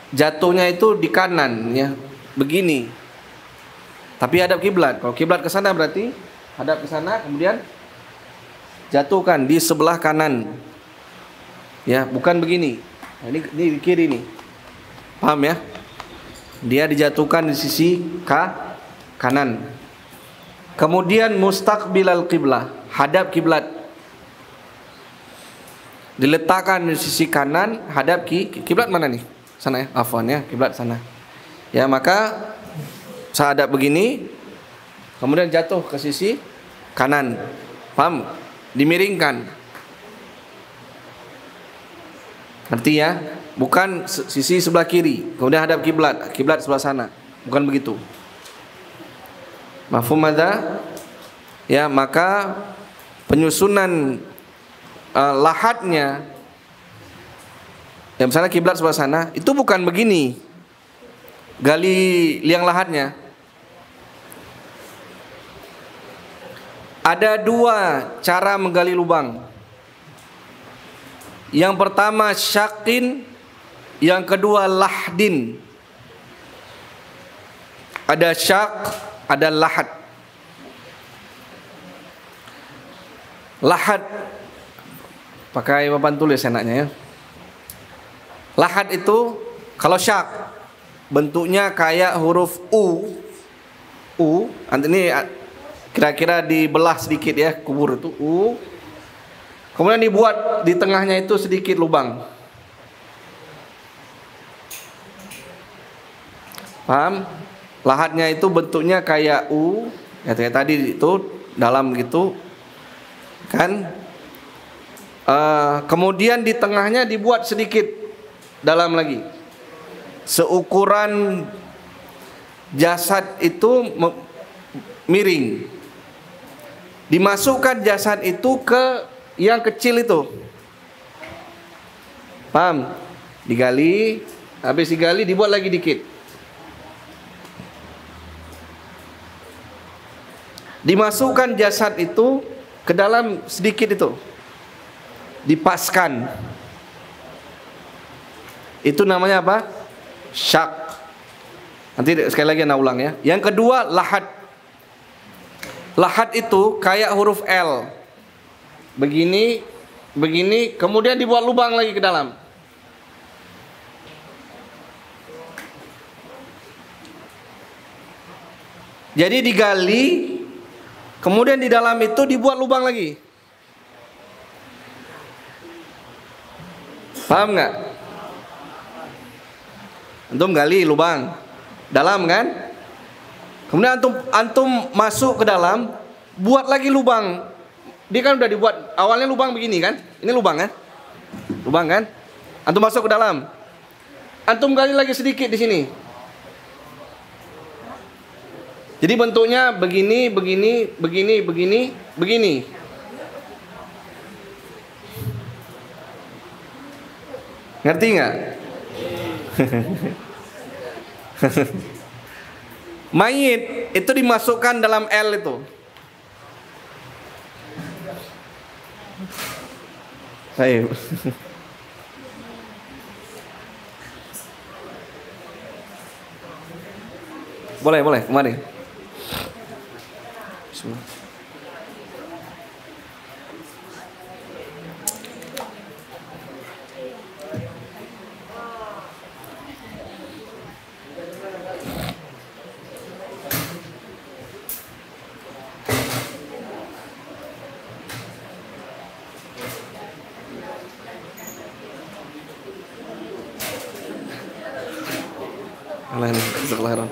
jatuhnya itu di kanan ya, begini. Tapi hadap kiblat. Kalau kiblat ke sana berarti hadap ke sana, kemudian jatuhkan di sebelah kanan. Ya, bukan begini. Nah, ini di kiri nih. Paham ya? Dia dijatuhkan di sisi kanan. Kemudian mustaqbilal qiblah, hadap kiblat. Diletakkan di sisi kanan, hadap kiblat mana nih? Sana ya, afwan ya, kiblat sana. Ya, maka sehadap begini, kemudian jatuh ke sisi kanan. Paham? Dimiringkan. Ngerti ya? Bukan sisi sebelah kiri, kemudian hadap kiblat, kiblat sebelah sana. Bukan begitu. Mafhum ada? Ya, maka penyusunan lahatnya, ya misalnya kiblat sebelah sana, itu bukan begini. Gali liang lahatnya. Ada dua cara menggali lubang. Yang pertama syakin, yang kedua lahdin. Ada syak, ada lahad. Lahad pakai papan tulis enaknya ya. Lahad itu kalau syak bentuknya kayak huruf U. Ini Kira-kira dibelah sedikit ya kubur itu. Kemudian dibuat di tengahnya itu sedikit lubang. Paham? Lahatnya itu bentuknya kayak U, ya kayak tadi itu dalam gitu, kan? Kemudian di tengahnya dibuat sedikit dalam lagi, seukuran jasad itu miring. Dimasukkan jasad itu ke yang kecil itu, paham? Digali, habis digali dibuat lagi dikit. Dimasukkan jasad itu ke dalam sedikit itu, dipaskan. Itu namanya apa? Syak. Nanti sekali lagi saya ulang ya. Yang kedua, lahat. Lahat itu kayak huruf L. Begini, begini, kemudian dibuat lubang lagi ke dalam. Jadi digali, kemudian di dalam itu dibuat lubang lagi. Paham nggak? Antum gali lubang dalam kan? Kemudian antum masuk ke dalam, buat lagi lubang. Dia kan udah dibuat awalnya lubang begini kan? Ini lubang kan? Lubang kan? Antum masuk ke dalam. Antum gali lagi sedikit di sini. Jadi bentuknya begini, begini, begini, begini, begini. Ngerti nggak? Mayit itu dimasukkan dalam L itu. Ayo. Boleh, kemari. Bismillah. Alhamdulillah.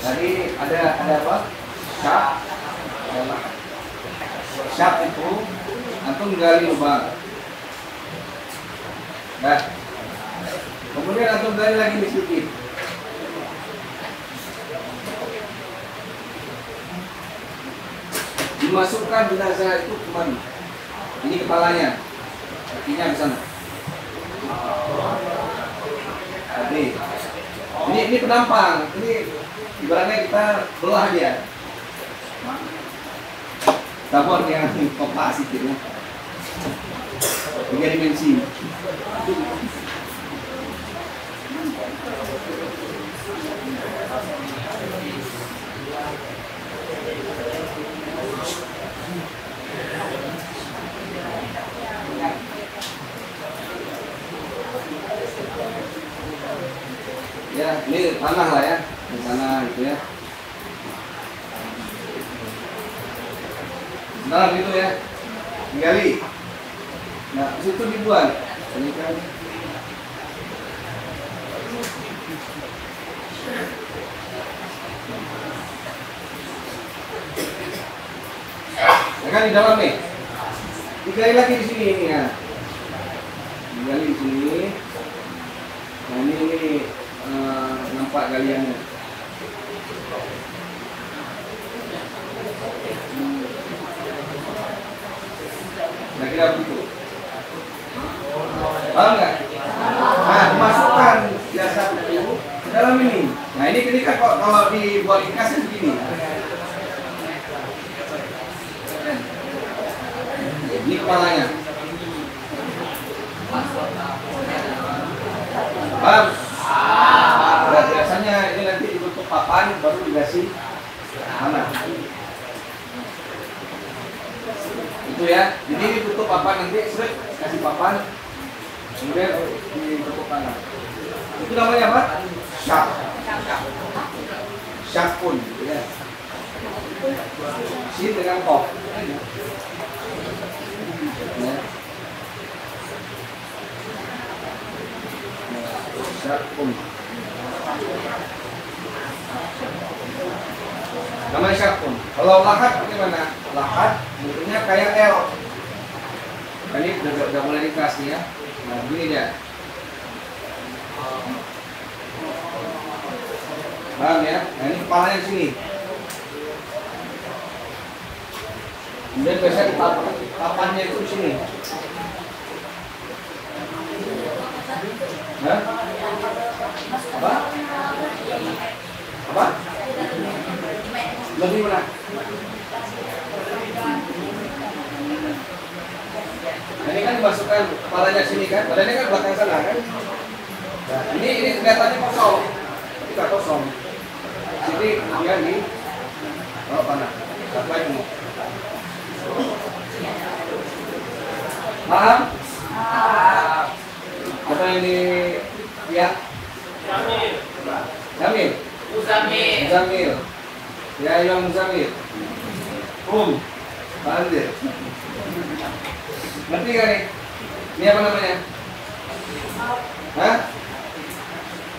Tadi ada apa? Syak. Syak itu antum gali lubang. Nah, kemudian antum gali lagi sedikit. Dimasukkan jenazah itu kemana? Ini kepalanya, kakinya ke sana. Tadi, ini penampang. Ini ibaratnya kita belah dia. Tabur yang kompas gitu ya. 3 dimensi. Ya, ini tanah lah ya, di sana gitu ya. Dalam gitu ya, gali. Nah, situ dibuat. Ini kan. Ya kan di dalam nih. Digali lagi di sini ini ya. Digali di sini. Nah ini nampak galiannya. Nah kira begitu. Paham nggak? Nah dimasukkan jasad itu dalam ini. Nah ini kan kalau dibuat ringkas begini. Ini kepalanya. Paham? Nah, biasanya ini nanti ditutup papan baru dikasih mana? Itu ya. Jadi ditutup papan nanti seret kasih papan. Kemudian ditutup tangan. Itu namanya apa? Syak. Syakun, ya. Sin dengan kof. Ya. Syakun. Namanya syakun. Kalau lahat bagaimana? Lahat bentuknya kayak L. Ini udah mulai dikasih ya. Nah, begini dia. Paham ya? Nah, ini kepalanya di sini. Kemudian biasanya papannya itu di sini. Hah? Apa? Apa? Lebih mana? Nah, ini kan dimasukkan kepalanya sini kan? Badannya kan belakang sana kan? Nah, ini kelihatannya kosong. Tapi nggak kosong. Jadi dia di mana? Sampai ini. Paham? Apa yang di ya? Jamil. Muzamil. Ya yang Muzamil. Paham dia? Ngerti gak nih? Ini apa namanya? Hah?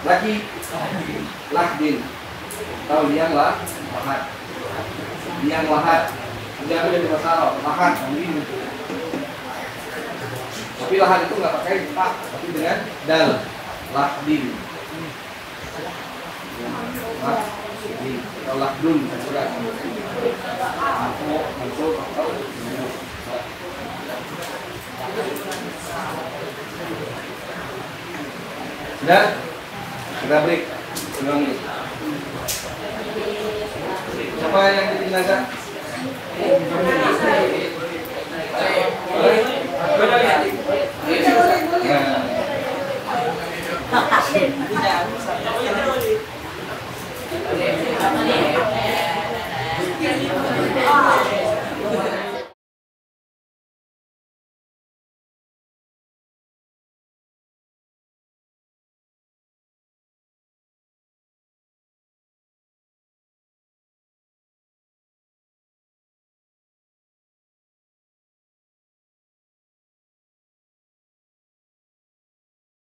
Laki. Lahdin. Tahu liang lah, lahat. Liang lahat. Dia ada di masalah, lahat. Begini. Tapi lahat itu nggak pakai tak, tapi dengan dal. Lahdin. Lahdin. Atau lahdun. Masuk. Sudah? Kita break. Ulangi. Siapa yang jadi jenazah?